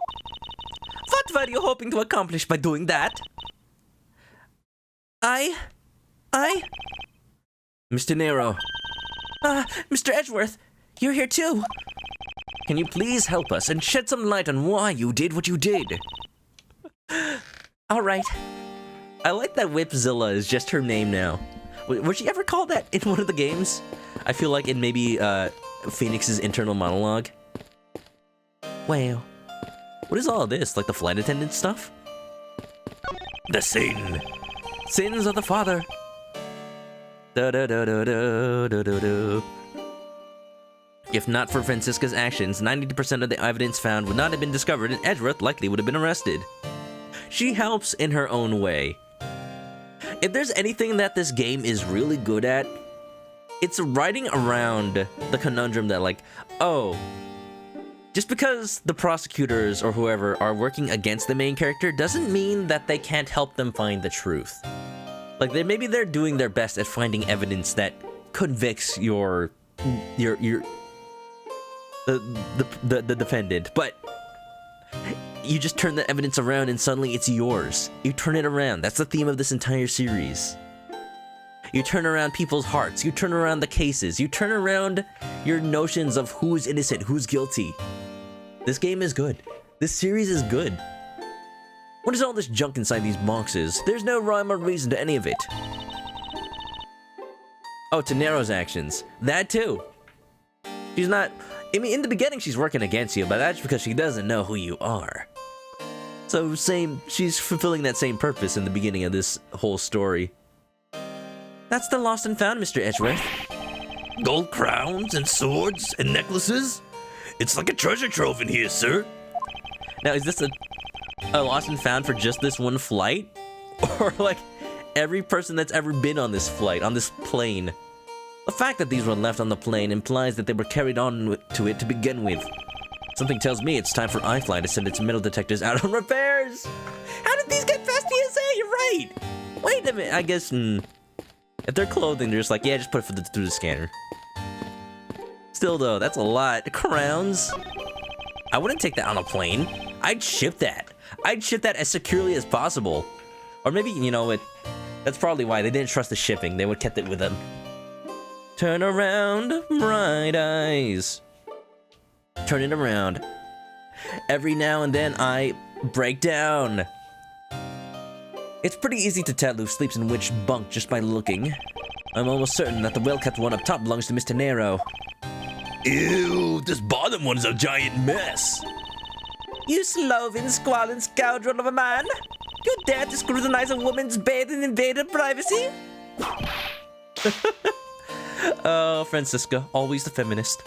S3: What were you hoping to accomplish by doing that?
S1: Mr. Nero.
S3: Mr. Edgeworth, you're here too.
S1: Can you please help us and shed some light on why you did what you did?
S3: All right.
S1: I like that Whipzilla is just her name now. Was she ever called that in one of the games? I feel like in maybe Phoenix's internal monologue.
S3: Wow.
S1: What is all of this? Like the flight attendant stuff?
S2: The sin.
S1: Sins of the father. Da da da da da da da da. If not for Franziska's actions, 90% of the evidence found would not have been discovered and Edgeworth likely would have been arrested. She helps in her own way. If there's anything that this game is really good at, it's writing around the conundrum that like, oh, just because the prosecutors or whoever are working against the main character doesn't mean that they can't help them find the truth. Like maybe they're doing their best at finding evidence that convicts the defendant, but you just turn the evidence around and suddenly it's yours. You turn it around. That's the theme of this entire series. You turn around people's hearts. You turn around the cases. You turn around your notions of who's innocent, who's guilty. This game is good. This series is good. What is all this junk inside these boxes? There's no rhyme or reason to any of it. Oh, to Nero's actions. That too. She's not... I mean, in the beginning she's working against you, but that's because she doesn't know who you are. So she's fulfilling that same purpose in the beginning of this whole story.
S3: That's the lost and found, Mr. Edgeworth.
S2: Gold crowns and swords and necklaces. It's like a treasure trove in here, sir.
S1: Now, is this a lost and found for just this one flight? Or like every person that's ever been on this flight, on this plane? The fact that these were left on the plane implies that they were carried on to it to begin with. Something tells me it's time for iFly to send its metal detectors out on repairs.
S3: How did these get past TSA? You're right.
S1: Wait a minute, I guess, if they're clothing, they're just like, yeah, just put it through the scanner. Still though, that's a lot. Crowns? I wouldn't take that on a plane. I'd ship that. I'd ship that as securely as possible. Or maybe, you know what, that's probably why they didn't trust the shipping. They would kept it with them. Turn around, bright eyes. Turn it around. Every now and then I break down. It's pretty easy to tell who sleeps in which bunk just by looking. I'm almost certain that the well-kept one up top belongs to Mr. Nero.
S2: Ew, this bottom one is a giant mess.
S3: You sloven, squalid scoundrel of a man! You dare to scrutinize a woman's bed and invade her privacy?
S1: Oh, Franziska, always the feminist.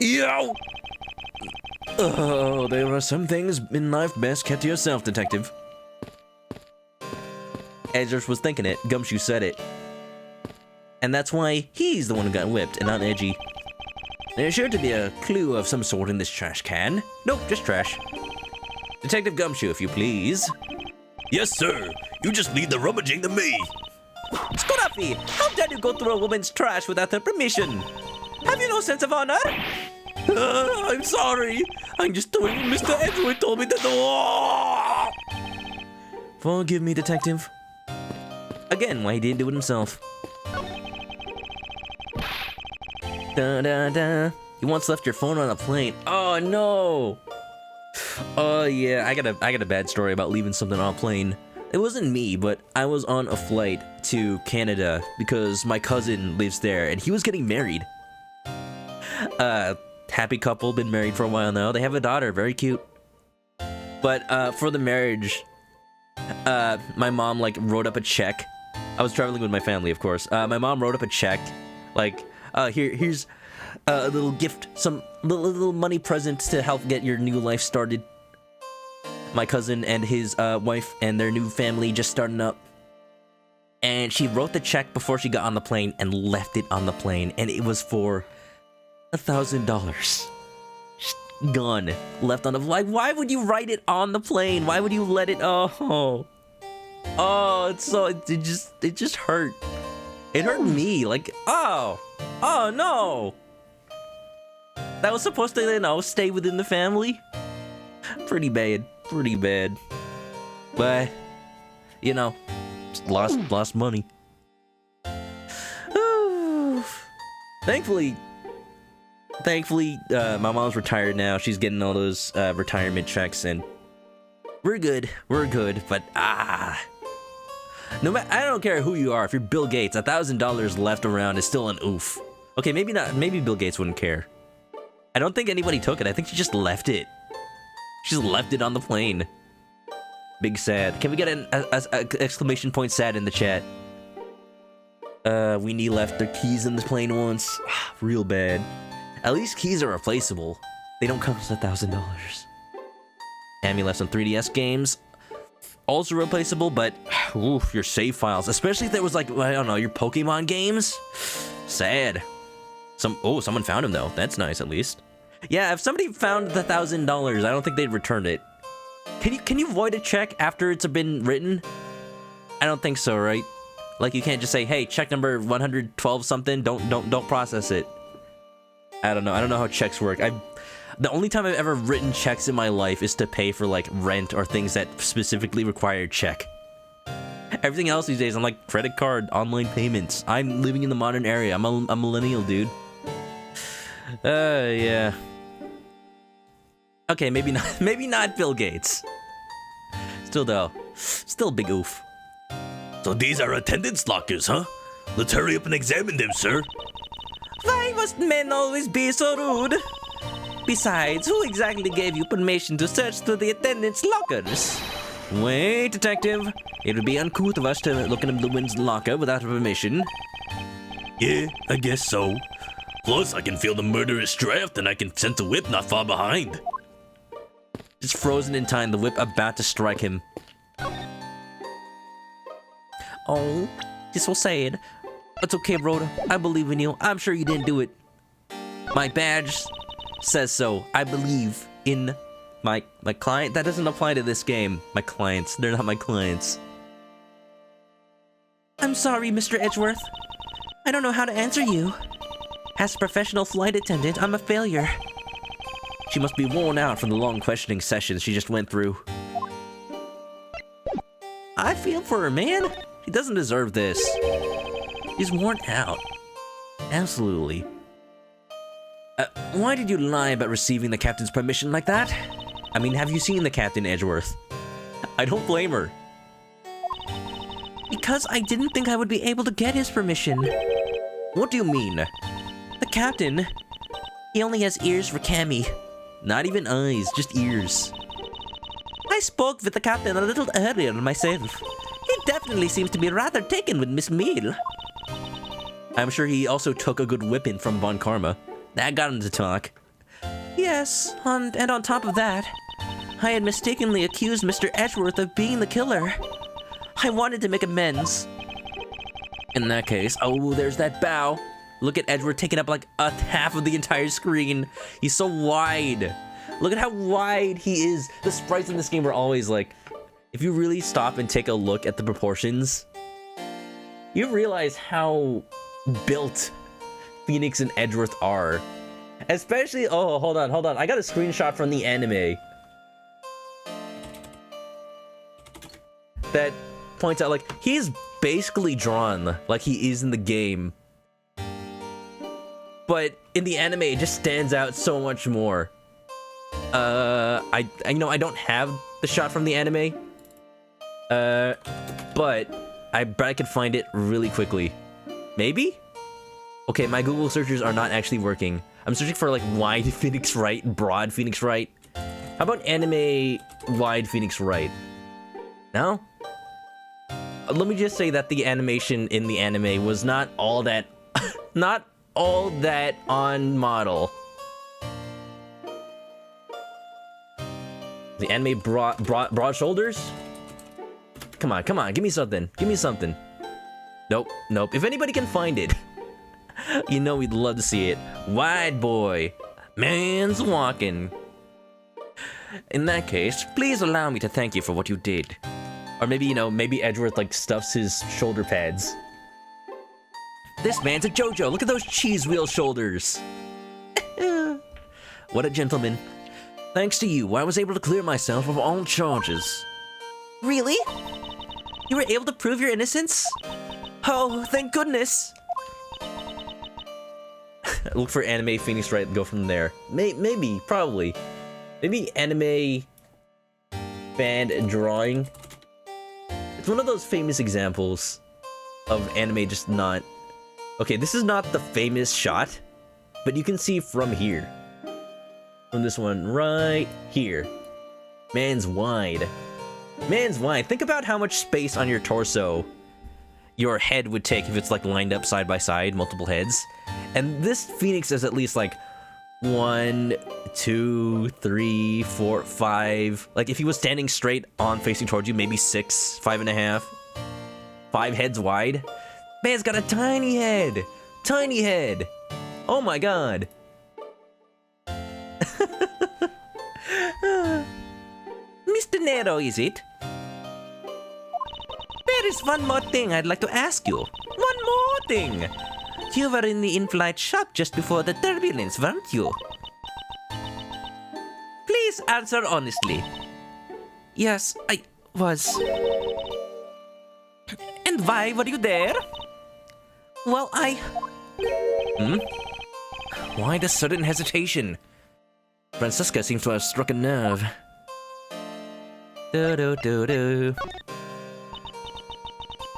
S2: Yow!
S1: Oh, there are some things in life best kept to yourself, detective. Edgeworth was thinking it. Gumshoe said it. And that's why he's the one who got whipped and not Edgy. There's sure to be a clue of some sort in this trash can. Nope, just trash. Detective Gumshoe, if you please.
S2: Yes, sir. You just leave the rummaging to me.
S3: Scruffy, how dare you go through a woman's trash without her permission? Have you no sense of honor?
S2: I'm sorry. I'm just doing what Mr. Edgeworth told me to do.
S1: Forgive me, detective. Again, why he didn't do it himself. Da da da. You once left your phone on a plane. Oh no. Oh yeah, I got a bad story about leaving something on a plane. It wasn't me, but I was on a flight to Canada because my cousin lives there and he was getting married. Happy couple, been married for a while now. They have a daughter, very cute. But for the marriage, my mom like wrote up a check. I was traveling with my family, of course. My mom wrote up a check, like, here's a little gift, some little money present to help get your new life started. My cousin and his wife and their new family just starting up. And she wrote the check before she got on the plane and left it on the plane. And it was for $1,000. Just gone. Left on the flight. Why would you write it on the plane? Why would you let it? Oh, it's so it just hurt. It hurt me. Like, oh no. That was supposed to, you know, stay within the family. Pretty bad. But, you know, just lost money. Thankfully, my mom's retired now. She's getting all those retirement checks, and we're good. But no matter, I don't care who you are. If you're Bill Gates, $1,000 left around is still an oof. Okay, maybe not. Maybe Bill Gates wouldn't care. I don't think anybody took it. I think she just left it. She just left it on the plane. Big sad. Can we get an exclamation point sad in the chat? Weenie left their keys in the plane once. Real bad. At least keys are replaceable. They don't cost $1,000. Tammy left some 3DS games. Also replaceable, but oof, your save files. Especially if there was like, I don't know, your Pokemon games. Sad. Someone found him though. That's nice at least. Yeah, if somebody found the $1,000, I don't think they'd return it. Can you void a check after it's been written? I don't think so, right? Like you can't just say, "Hey, check number 112 something. Don't process it." I don't know. I don't know how checks work. The only time I've ever written checks in my life is to pay for like rent or things that specifically require a check. Everything else these days, I'm like credit card, online payments. I'm living in the modern era. I'm a millennial, dude. Yeah. Okay, maybe not Bill Gates. Still though, still big oof.
S2: So these are attendance lockers, huh? Let's hurry up and examine them, sir.
S3: Why must men always be so rude? Besides, who exactly gave you permission to search through the attendance lockers?
S1: Wait, detective. It would be uncouth of us to look in the women's locker without permission.
S2: Yeah, I guess so. Plus, I can feel the murderous draft and I can sense a whip not far behind.
S1: Just frozen in time, the whip about to strike him.
S3: Oh, you're so sad. It's okay, Rhoda. I believe in you. I'm sure you didn't do it.
S1: My badge says so. I believe in my client. That doesn't apply to this game. My clients. They're not my clients.
S3: I'm sorry, Mr. Edgeworth. I don't know how to answer you. As a professional flight attendant, I'm a failure.
S1: She must be worn out from the long questioning sessions she just went through. I feel for her, man. She doesn't deserve this. She's worn out. Absolutely. Why did you lie about receiving the captain's permission like that? I mean, have you seen the captain, Edgeworth? I don't blame her.
S3: Because I didn't think I would be able to get his permission.
S1: What do you mean?
S3: The captain, he only has ears for Cammy.
S1: Not even eyes, just ears.
S3: I spoke with the captain a little earlier myself. He definitely seems to be rather taken with Miss Meal.
S1: I'm sure he also took a good whipping from Von Karma. That got him to talk.
S3: Yes, and on top of that, I had mistakenly accused Mr. Edgeworth of being the killer. I wanted to make amends.
S1: In that case, oh, there's that bow. Look at Edgeworth taking up like a half of the entire screen. He's so wide. Look at how wide he is. The sprites in this game are always like, if you really stop and take a look at the proportions, you realize how built Phoenix and Edgeworth are. Especially, oh, hold on. I got a screenshot from the anime that points out, like, he's basically drawn like he is in the game. But in the anime, it just stands out so much more. I I don't have the shot from the anime. But I bet I could find it really quickly. Maybe? Okay, my Google searches are not actually working. I'm searching for like wide Phoenix Wright, broad Phoenix Wright. How about anime wide Phoenix Wright? No? Let me just say that the animation in the anime was not all that not all that on model. The anime broad shoulders? Come on, give me something. Nope. If anybody can find it, You know we'd love to see it. Wide boy. Man's walking. In that case, please allow me to thank you for what you did. Or maybe, you know, maybe Edgeworth, like, stuffs his shoulder pads. This man's a JoJo. Look at those cheese wheel shoulders. What a gentleman. Thanks to you, I was able to clear myself of all charges.
S3: Really? You were able to prove your innocence? Oh, thank goodness.
S1: Look for anime Phoenix Wright and go from there. Maybe, probably. Maybe anime fan drawing. It's one of those famous examples of anime just not... Okay, this is not the famous shot, but you can see from here. From this one right here. Man's wide. Man's wide. Think about how much space on your torso your head would take if it's like lined up side by side, multiple heads. And this Phoenix is at least like 1, 2, 3, 4, 5. Like if he was standing straight on facing towards you, maybe 6, 5.5. 5 heads wide. Man's got a tiny head. Tiny head. Oh my god.
S3: Mr. Nero, is it? There is one more thing I'd like to ask you. One more thing. You were in the in-flight shop just before the turbulence, weren't you? Please answer honestly. Yes, I was. And why were you there? Well,
S1: Why the sudden hesitation? Franziska seems to have struck a nerve.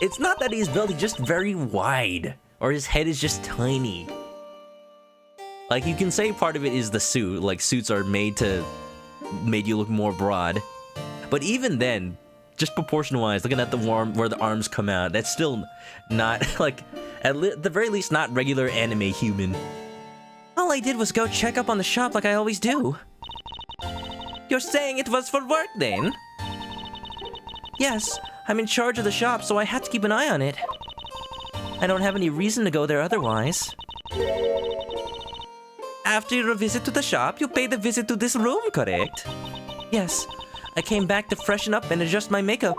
S1: It's not that he's built, he's just very wide. Or his head is just tiny. Like, you can say part of it is the suit. Like, suits are made you look more broad. But even then, just proportion-wise, looking at where the arms come out, that's still not, like, at the very least, not regular anime human.
S3: all I did was go check up on the shop like I always do. You're saying it was for work then? Yes, I'm in charge of the shop, so I had to keep an eye on it. I don't have any reason to go there otherwise. After your visit to the shop, you paid a visit to this room, correct? Yes, I came back to freshen up and adjust my makeup.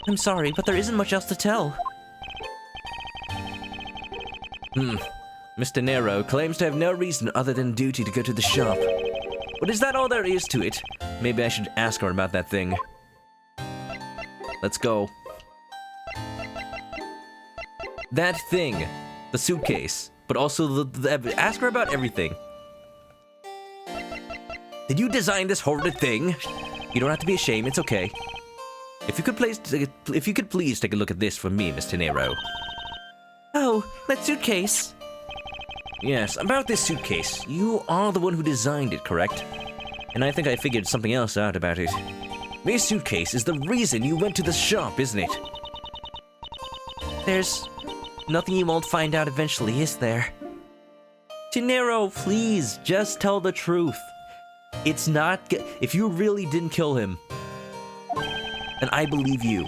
S3: I'm sorry, but there isn't much else to tell.
S1: Mr. Nero claims to have no reason other than duty to go to the shop. But is that all there is to it? Maybe I should ask her about that thing. Let's go. That thing. The suitcase. But also ask her about everything. Did you design this horrid thing? You don't have to be ashamed, it's okay. If you could please take a look at this for me, Mr. Nero.
S3: Oh, that suitcase.
S1: Yes, about this suitcase. You are the one who designed it, correct? And I think I figured something else out about it. This suitcase is the reason you went to the shop, isn't it?
S3: There's nothing you won't find out eventually, is there?
S1: Nero, please, just tell the truth. It's not if you really didn't kill him, and I believe you.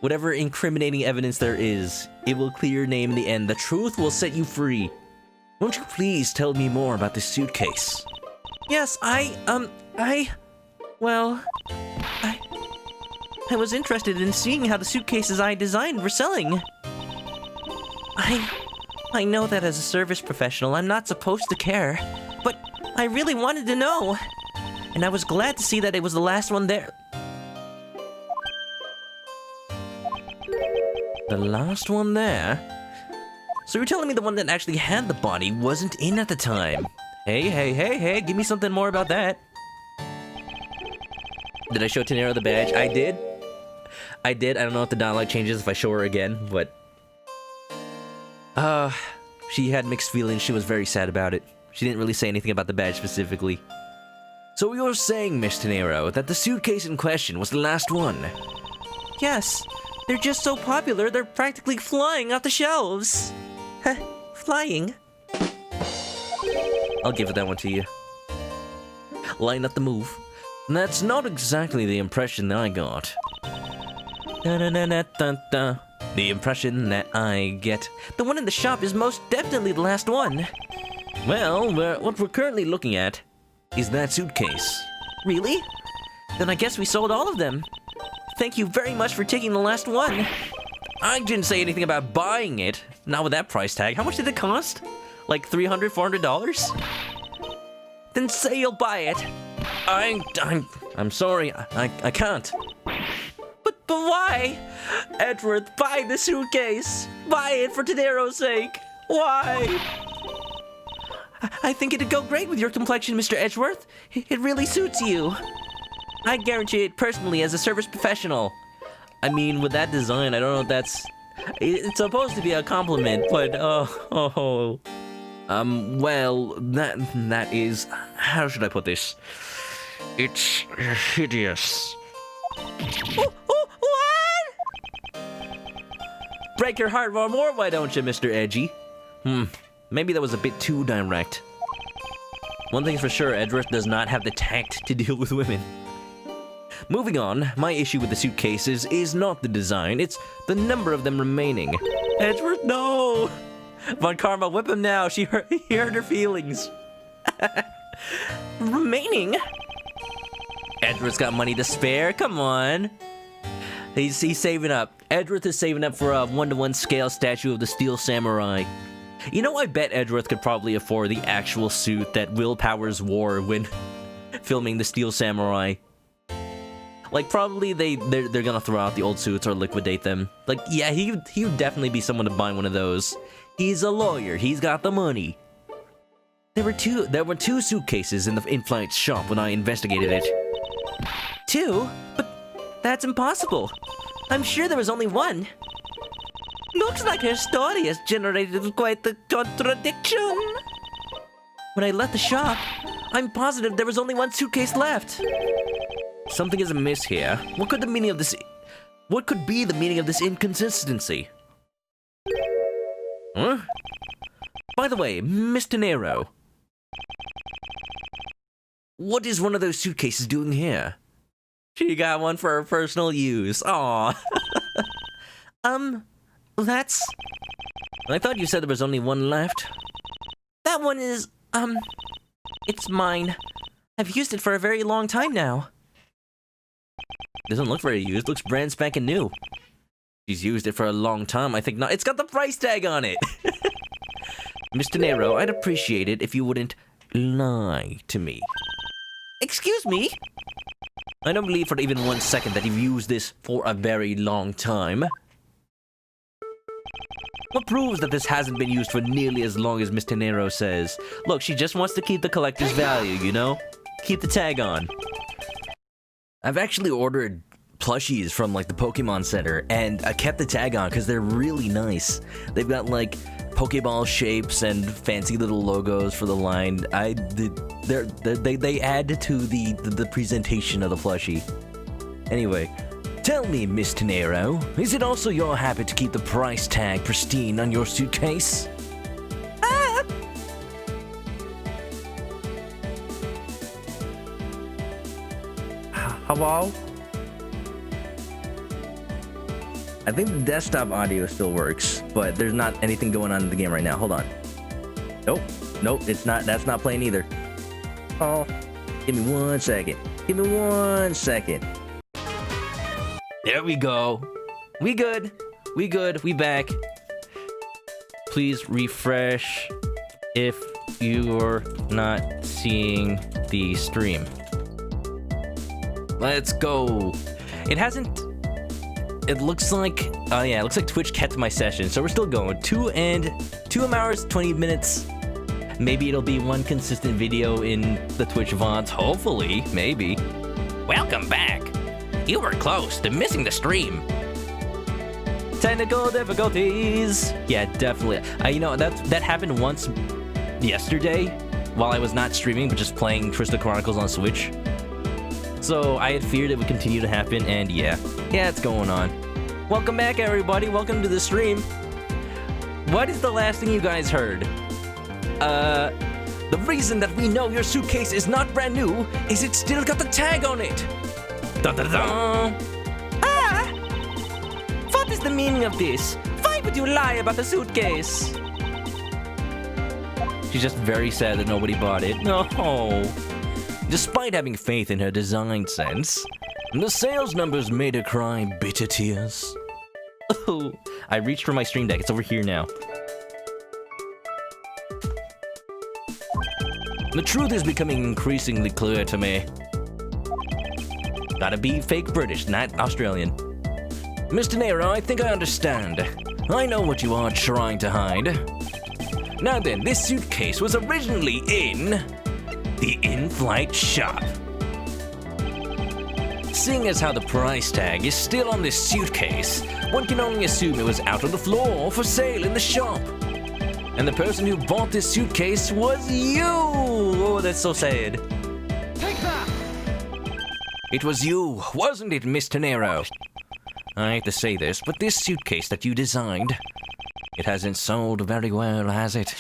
S1: Whatever incriminating evidence there is, it will clear your name in the end. The truth will set you free. Won't you please tell me more about this suitcase?
S3: Yes, I was interested in seeing how the suitcases I designed were selling. I know that as a service professional, I'm not supposed to care, but I really wanted to know. And I was glad to see that it was the last one there.
S1: The last one there? So you're telling me the one that actually had the body wasn't in at the time? Hey, give me something more about that. Did I show Tenero the badge? I did. I don't know if the dialogue changes if I show her again, but... she had mixed feelings. She was very sad about it. She didn't really say anything about the badge specifically. So you're saying, Miss Tenero, that the suitcase in question was the last one?
S3: Yes. They're just so popular, they're practically flying off the shelves. Flying?
S1: I'll give that one to you. Line up the move. That's not exactly the impression that I got.
S3: The impression that I get, the one in the shop is most definitely the last one. Well, what we're currently looking at is that suitcase. Really? Then I guess we sold all of them. Thank you very much for taking the last one. I didn't say anything about buying it. Not with that price tag. How much did it cost? Like $300, $400? Then say you'll buy it. I'm sorry. I can't. But why? Edgeworth, buy the suitcase. Buy it for Tadero's sake. Why? I think it'd go great with your complexion, Mr. Edgeworth. It really suits you. I guarantee it personally as a service professional. I mean, with that design, I don't know if that's... It's supposed to be a compliment, but well, that is... How should I put this? It's hideous. What? Break your heart one more, why don't you, Mr. Edgy? Maybe that was a bit too direct. One thing's for sure, Edgeworth does not have the tact to deal with women. Moving on, my issue with the suitcases is not the design, it's the number of them remaining. Edgeworth, no! Von Karma, whip him now, he hurt her feelings. Remaining? Edgeworth's got money to spare, come on. He's saving up. Edgeworth is saving up for a 1-to-1 scale statue of the Steel Samurai. You know, I bet Edgeworth could probably afford the actual suit that Will Powers wore when filming the Steel Samurai. Like, probably they're gonna throw out the old suits or liquidate them. Like, yeah, he would definitely be someone to buy one of those. He's a lawyer. He's got the money. There were two suitcases in the in-flight shop when I investigated it. 2? But that's impossible. I'm sure there was only one. Looks like her story has generated quite the contradiction. When I left the shop, I'm positive there was only one suitcase left. Something is amiss here. What could be the meaning of this inconsistency? Huh? By the way, Mr. Nero. What is one of those suitcases doing here? She got one for her personal use. Aww. That's... I thought you said there was only one left. That one is, it's mine. I've used it for a very long time now. Doesn't look very used, looks brand spanking new. She's used it for a long time, I think not. It's got the price tag on it! Mr. Nero, I'd appreciate it if you wouldn't lie to me. Excuse me? I don't believe for even 1 second that you've used this for a very long time. What proves that this hasn't been used for nearly as long as Mr. Nero says? Look, she just wants to keep the collector's value, you know? Keep the tag on. I've actually ordered plushies from, like, the Pokemon Center, and I kept the tag on because they're really nice. They've got, like, Pokeball shapes and fancy little logos for the line. They add to the presentation of the plushie. Anyway, tell me, Mr. Nero, is it also your habit to keep the price tag pristine on your suitcase? Hello? I think the desktop audio still works, but there's not anything going on in the game right now. Hold on. Nope, it's not. That's not playing either. Oh, give me 1 second. Give me 1 second. There we go. We good. We back. Please refresh if you're not seeing the stream. Let's go. It hasn't... It looks like... Oh yeah, it looks like Twitch kept my session, so we're still going. 2 hours, 20 minutes. Maybe it'll be one consistent video in the Twitch VODs. Hopefully. Maybe. Welcome back. You were close to missing the stream. Technical difficulties. Yeah, definitely. You know, that happened once yesterday while I was not streaming, but just playing Crystal Chronicles on Switch. So I had feared it would continue to happen, and yeah, it's going on. Welcome back, everybody. Welcome to the stream. What is the last thing you guys heard? The reason that we know your suitcase is not brand new is it's still got the tag on it. Dun dun dun. Ah! What is the meaning of this? Why would you lie about the suitcase? She's just very sad that nobody bought it. No.
S1: Despite having faith in her design sense, the sales numbers made her cry bitter tears.
S3: Oh, I reached for my stream deck. It's over here now.
S1: The truth is becoming increasingly clear to me.
S3: Gotta be fake British, not Australian.
S1: Mr. Nero, I think I understand. I know what you are trying to hide. Now then, this suitcase was originally in the in-flight shop. Seeing as how the price tag is still on this suitcase, one can only assume it was out on the floor for sale in the shop. And the person who bought this suitcase was you!
S3: Oh, that's so sad.
S2: Take that!
S1: It was you, wasn't it, Mr. Nero? I hate to say this, but this suitcase that you designed, it hasn't sold very well, has it?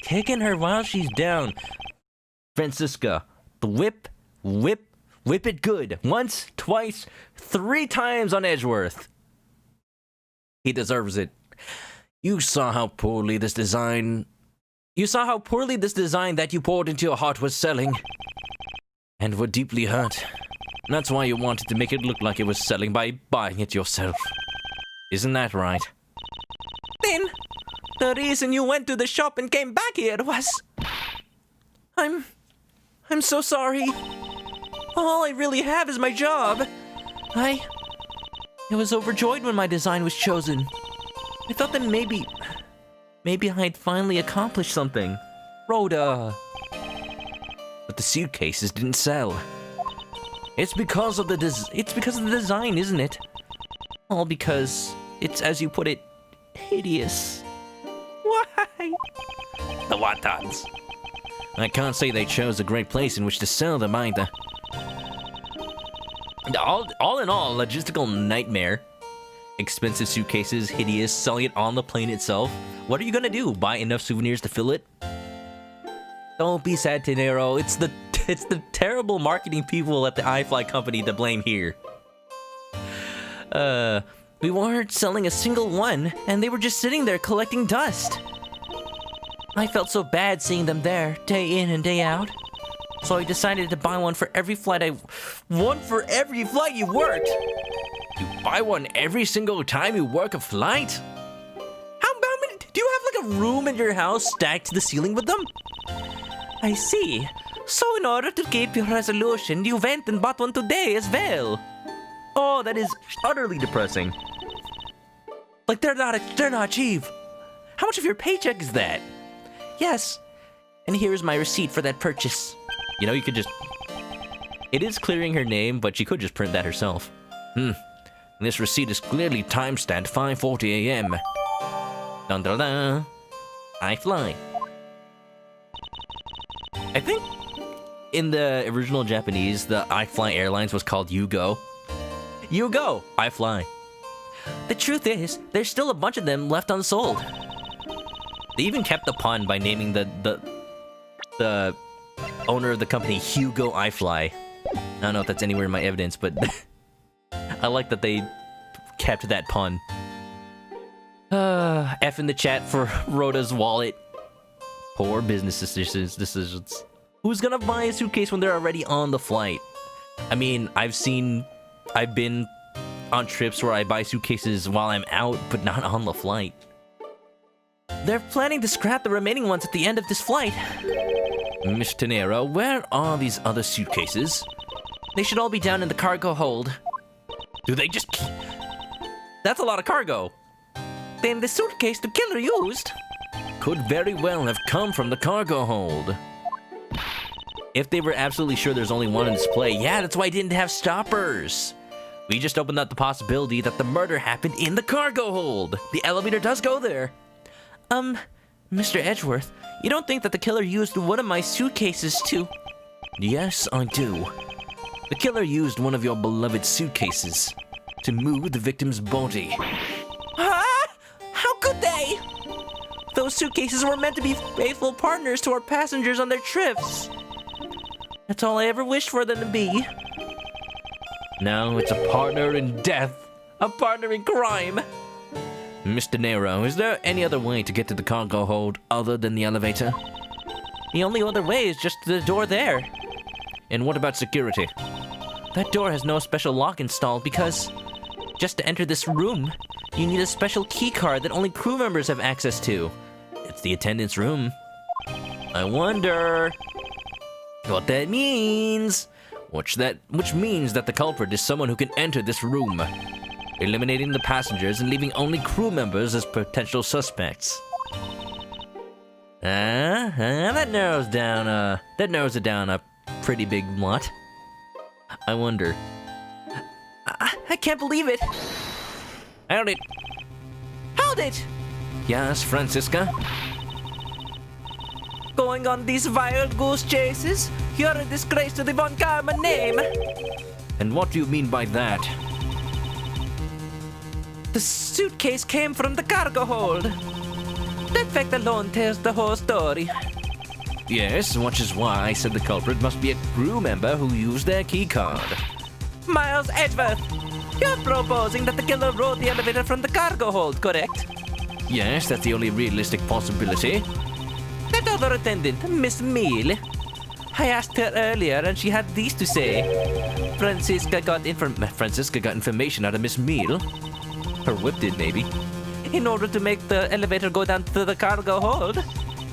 S3: Kicking her while she's down. Franziska, the whip it good. Once, twice, 3 times on Edgeworth.
S1: He deserves it. You saw how poorly this design that you poured into your heart was selling, and were deeply hurt. That's why you wanted to make it look like it was selling by buying it yourself. Isn't that right?
S3: Then, the reason you went to the shop and came back here was... I'm so sorry. All I really have is my job. I was overjoyed when my design was chosen. I thought that maybe I'd finally accomplished something. Rhoda.
S1: But the suitcases didn't sell. It's because of the design, isn't it?
S3: All because it's, as you put it, hideous. Why?
S1: The wontons. I can't say they chose a great place in which to sell them either.
S3: All in all, logistical nightmare. Expensive suitcases, hideous, selling it on the plane itself. What are you gonna do? Buy enough souvenirs to fill it? Don't be sad, Tenero. It's the terrible marketing people at the iFly company to blame here. We weren't selling a single one, and they were just sitting there collecting dust. I felt so bad seeing them there, day in and day out. So I decided to buy one for every flight you worked.
S1: You buy one every single time you work a flight?
S3: How many? Do you have like a room in your house stacked to the ceiling with them? I see. So in order to keep your resolution, you went and bought one today as well. Oh, that is utterly depressing. Like they're not cheap. How much of your paycheck is that? Yes. And here's my receipt for that purchase. You know, you could just... It is clearing her name, but she could just print that herself.
S1: This receipt is clearly timestamped 5:40 a.m.
S3: Dun dun dun. I fly. I think in the original Japanese, the I Fly Airlines was called You Go. You go, I fly. The truth is, there's still a bunch of them left unsold. They even kept the pun by naming the owner of the company Hugo I Fly. I don't know if that's anywhere in my evidence, but I like that they kept that pun. F in the chat for Rhoda's wallet. Poor business decisions. Who's gonna buy a suitcase when they're already on the flight? I mean, I've been on trips where I buy suitcases while I'm out, but not on the flight. They're planning to scrap the remaining ones at the end of this flight.
S1: Mr. Nero, where are these other suitcases?
S3: They should all be down in the cargo hold.
S1: Do they just...
S3: That's a lot of cargo. Then the suitcase the killer used
S1: could very well have come from the cargo hold.
S3: If they were absolutely sure there's only one in display, yeah, that's why I didn't have stoppers. We just opened up the possibility that the murder happened in the cargo hold. The elevator does go there. Mr. Edgeworth, you don't think that the killer used one of my suitcases to...
S1: Yes, I do. The killer used one of your beloved suitcases to move the victim's body.
S3: Huh? How could they? Those suitcases were meant to be faithful partners to our passengers on their trips. That's all I ever wished for them to be.
S1: Now it's a partner in death, a partner in crime. Mr. Nero, is there any other way to get to the cargo hold other than the elevator?
S3: The only other way is just the door there.
S1: And what about security?
S3: That door has no special lock installed because just to enter this room, you need a special key card that only crew members have access to.
S1: It's the attendance room. I wonder what that means. Which means that the culprit is someone who can enter this room, eliminating the passengers and leaving only crew members as potential suspects. That narrows it down a pretty big lot. I wonder.
S3: I can't believe it.
S1: Hold it.
S3: Hold it!
S1: Yes, Franziska?
S3: Going on these wild goose chases? You're a disgrace to the Von Karma name.
S1: And what do you mean by that?
S3: The suitcase came from the cargo hold. That fact alone tells the whole story.
S1: Yes, which is why I said the culprit must be a crew member who used their key card.
S3: Miles Edgeworth, you're proposing that the killer rode the elevator from the cargo hold, correct?
S1: Yes, that's the only realistic possibility.
S3: That other attendant, Miss Meal. I asked her earlier and she had these to say. Franziska got information out of Miss Meal.
S1: Her whip did, maybe.
S3: In order to make the elevator go down to the cargo hold,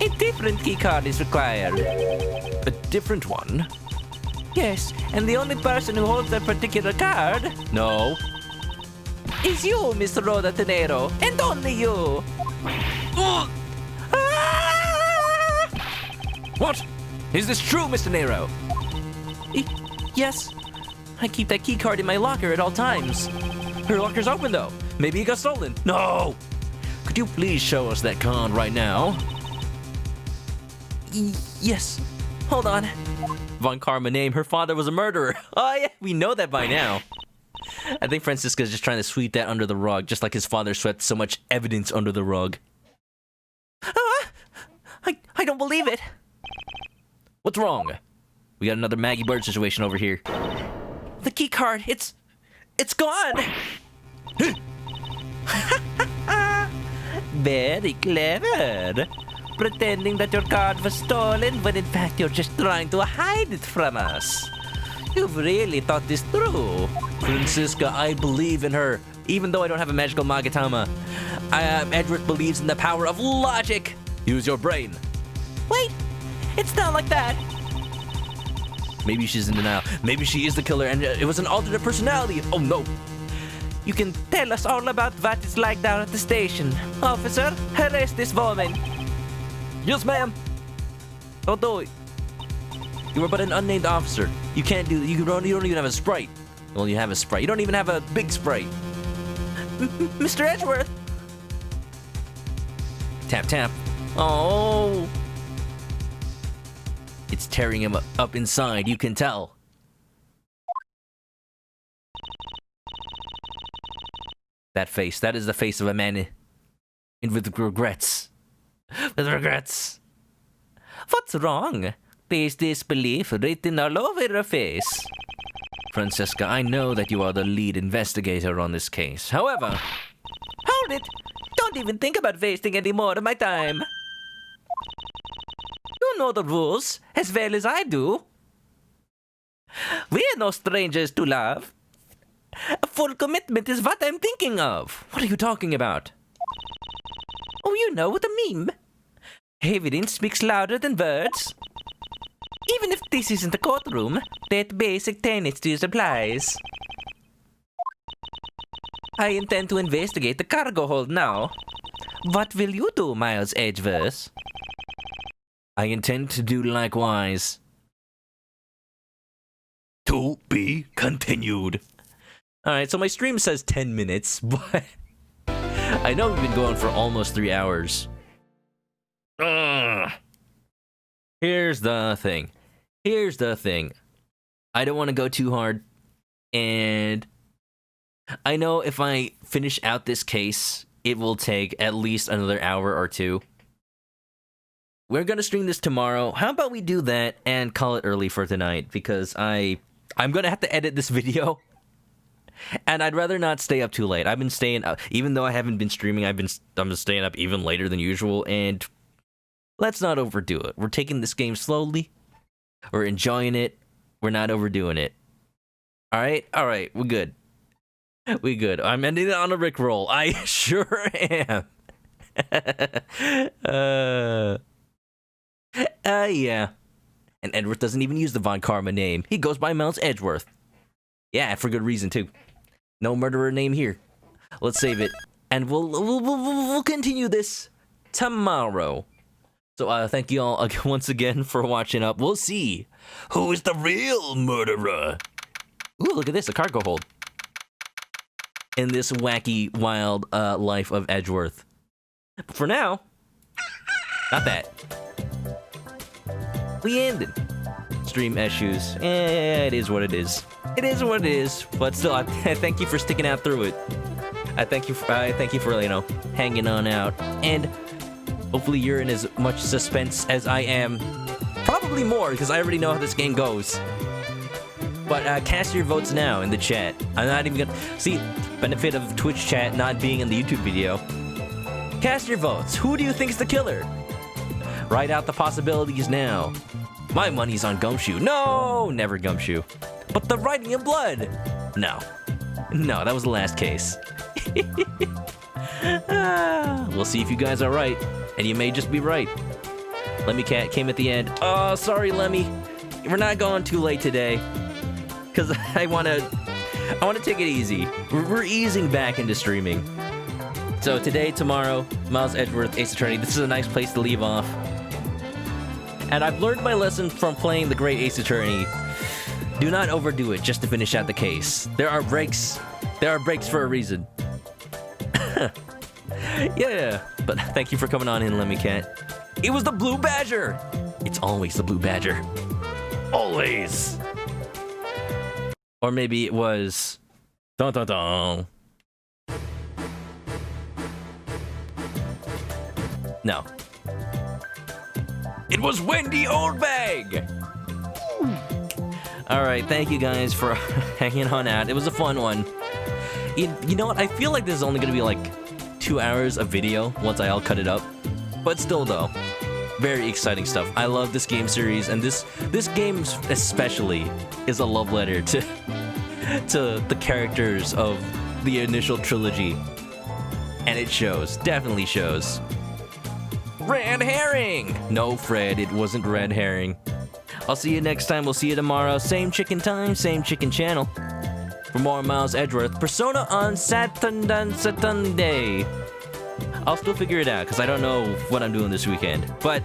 S3: a different key card is required.
S1: A different one?
S3: Yes, and the only person who holds that particular card
S1: No.
S3: is you, Mr. Rhoda Tenero, and only you.
S1: Ah! What? Is this true, Mr. Nero?
S3: Yes. I keep that key card in my locker at all times.
S1: Her locker's open, though. Maybe it got stolen. No! Could you please show us that card right now?
S3: Yes. Hold on.
S1: Von Karma name, her father was a murderer. Oh yeah, we know that by now. I think Franziska's just trying to sweep that under the rug, just like his father swept so much evidence under the rug.
S3: I don't believe it.
S1: What's wrong? We got another Maggie Bird situation over here.
S3: The key card, it's gone. Very clever. Pretending that your card was stolen when in fact you're just trying to hide it from us. You've really thought this through.
S1: Franziska, I believe in her. Even though I don't have a magical Magatama. Edward believes in the power of logic. Use your brain.
S3: Wait, it's not like that.
S1: Maybe she's in denial. Maybe she is the killer and it was an alternate personality. Oh no.
S3: You can tell us all about what it's like down at the station. Officer, arrest this woman.
S1: Yes, ma'am.
S3: Don't do it.
S1: You are but an unnamed officer. You can't do that. You don't even have a sprite. Well, you have a sprite. You don't even have a big sprite.
S3: Mr. Edgeworth.
S1: Tap, tap. Oh. It's tearing him up inside. You can tell. That face. That is the face of a man with regrets. With regrets.
S3: What's wrong? There's disbelief written all over her face.
S1: Franziska, I know that you are the lead investigator on this case. However...
S3: Hold it! Don't even think about wasting any more of my time. You know the rules as well as I do. We're no strangers to love. A full commitment is what I'm thinking of.
S1: What are you talking about?
S3: Oh, you know what I mean. Evidence speaks louder than words. Even if this isn't a courtroom, that basic tenet still applies. I intend to investigate the cargo hold now. What will you do, Miles Edgeworth?
S1: I intend to do likewise. To be continued. Alright, so my stream says 10 minutes, but I know we've been going for almost 3 hours. Here's the thing. I don't want to go too hard, and I know if I finish out this case, it will take at least another hour or two. We're gonna stream this tomorrow. How about we do that and call it early for tonight? Because I'm gonna have to edit this video. And I'd rather not stay up too late. I've been staying up, even though I haven't been streaming, I'm just staying up even later than usual, and let's not overdo it. We're taking this game slowly. We're enjoying it. We're not overdoing it. Alright, we're good. We good. I'm ending it on a Rickroll. I sure am. Yeah. And Edward doesn't even use the Von Karma name. He goes by Mouse Edgeworth. Yeah, for good reason, too. No murderer name here. Let's save it. And we'll continue this tomorrow. So, thank you all once again for watching up. We'll see who is the real murderer. Ooh, look at this, a cargo hold. In this wacky, wild life of Edgeworth. But for now, not that. We ended. Stream issues. It is what it is. It is what it is. But still, I thank you for sticking out through it. I thank you for hanging on out. And hopefully you're in as much suspense as I am. Probably more, because I already know how this game goes. But cast your votes now in the chat. I'm not even gonna... See, benefit of Twitch chat not being in the YouTube video. Cast your votes. Who do you think is the killer? Write out the possibilities now. My money's on Gumshoe. No, never Gumshoe. But the writing in blood. No, that was the last case. We'll see if you guys are right, and you may just be right. Lemmy Cat came at the end. Oh, sorry, Lemmy. We're not going too late today, cause I wanna take it easy. We're easing back into streaming. So today, tomorrow, Miles Edgeworth, Ace Attorney. This is a nice place to leave off. And I've learned my lesson from playing the great Ace Attorney. Do not overdo it just to finish out the case. There are breaks. There are breaks for a reason. Yeah, but thank you for coming on in, Lemmy Cat. It was the Blue Badger. It's always the Blue Badger. Always. Or maybe it was... Dun dun dun. No. It was Wendy Oldbag! Alright, thank you guys for hanging on out. It was a fun one. You know what? I feel like this is only gonna be like 2 hours of video once I all cut it up. But still though, very exciting stuff. I love this game series, and this game especially is a love letter to the characters of the initial trilogy. And it shows, definitely shows. Red herring! No, Fred, it wasn't red herring. I'll see you next time. We'll see you tomorrow. Same chicken time, same chicken channel. For more Miles Edgeworth, Persona on Saturday. I'll still figure it out, because I don't know what I'm doing this weekend. But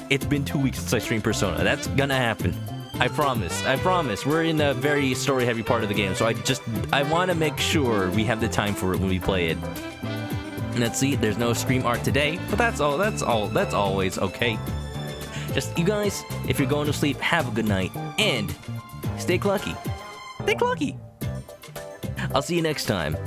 S1: it's been 2 weeks since I streamed Persona. That's gonna happen. I promise. I promise. We're in a very story-heavy part of the game, so I want to make sure we have the time for it when we play it. And let's see, there's no stream art today, but that's always okay. Just, you guys, if you're going to sleep, have a good night, and stay clucky. Stay clucky. I'll see you next time.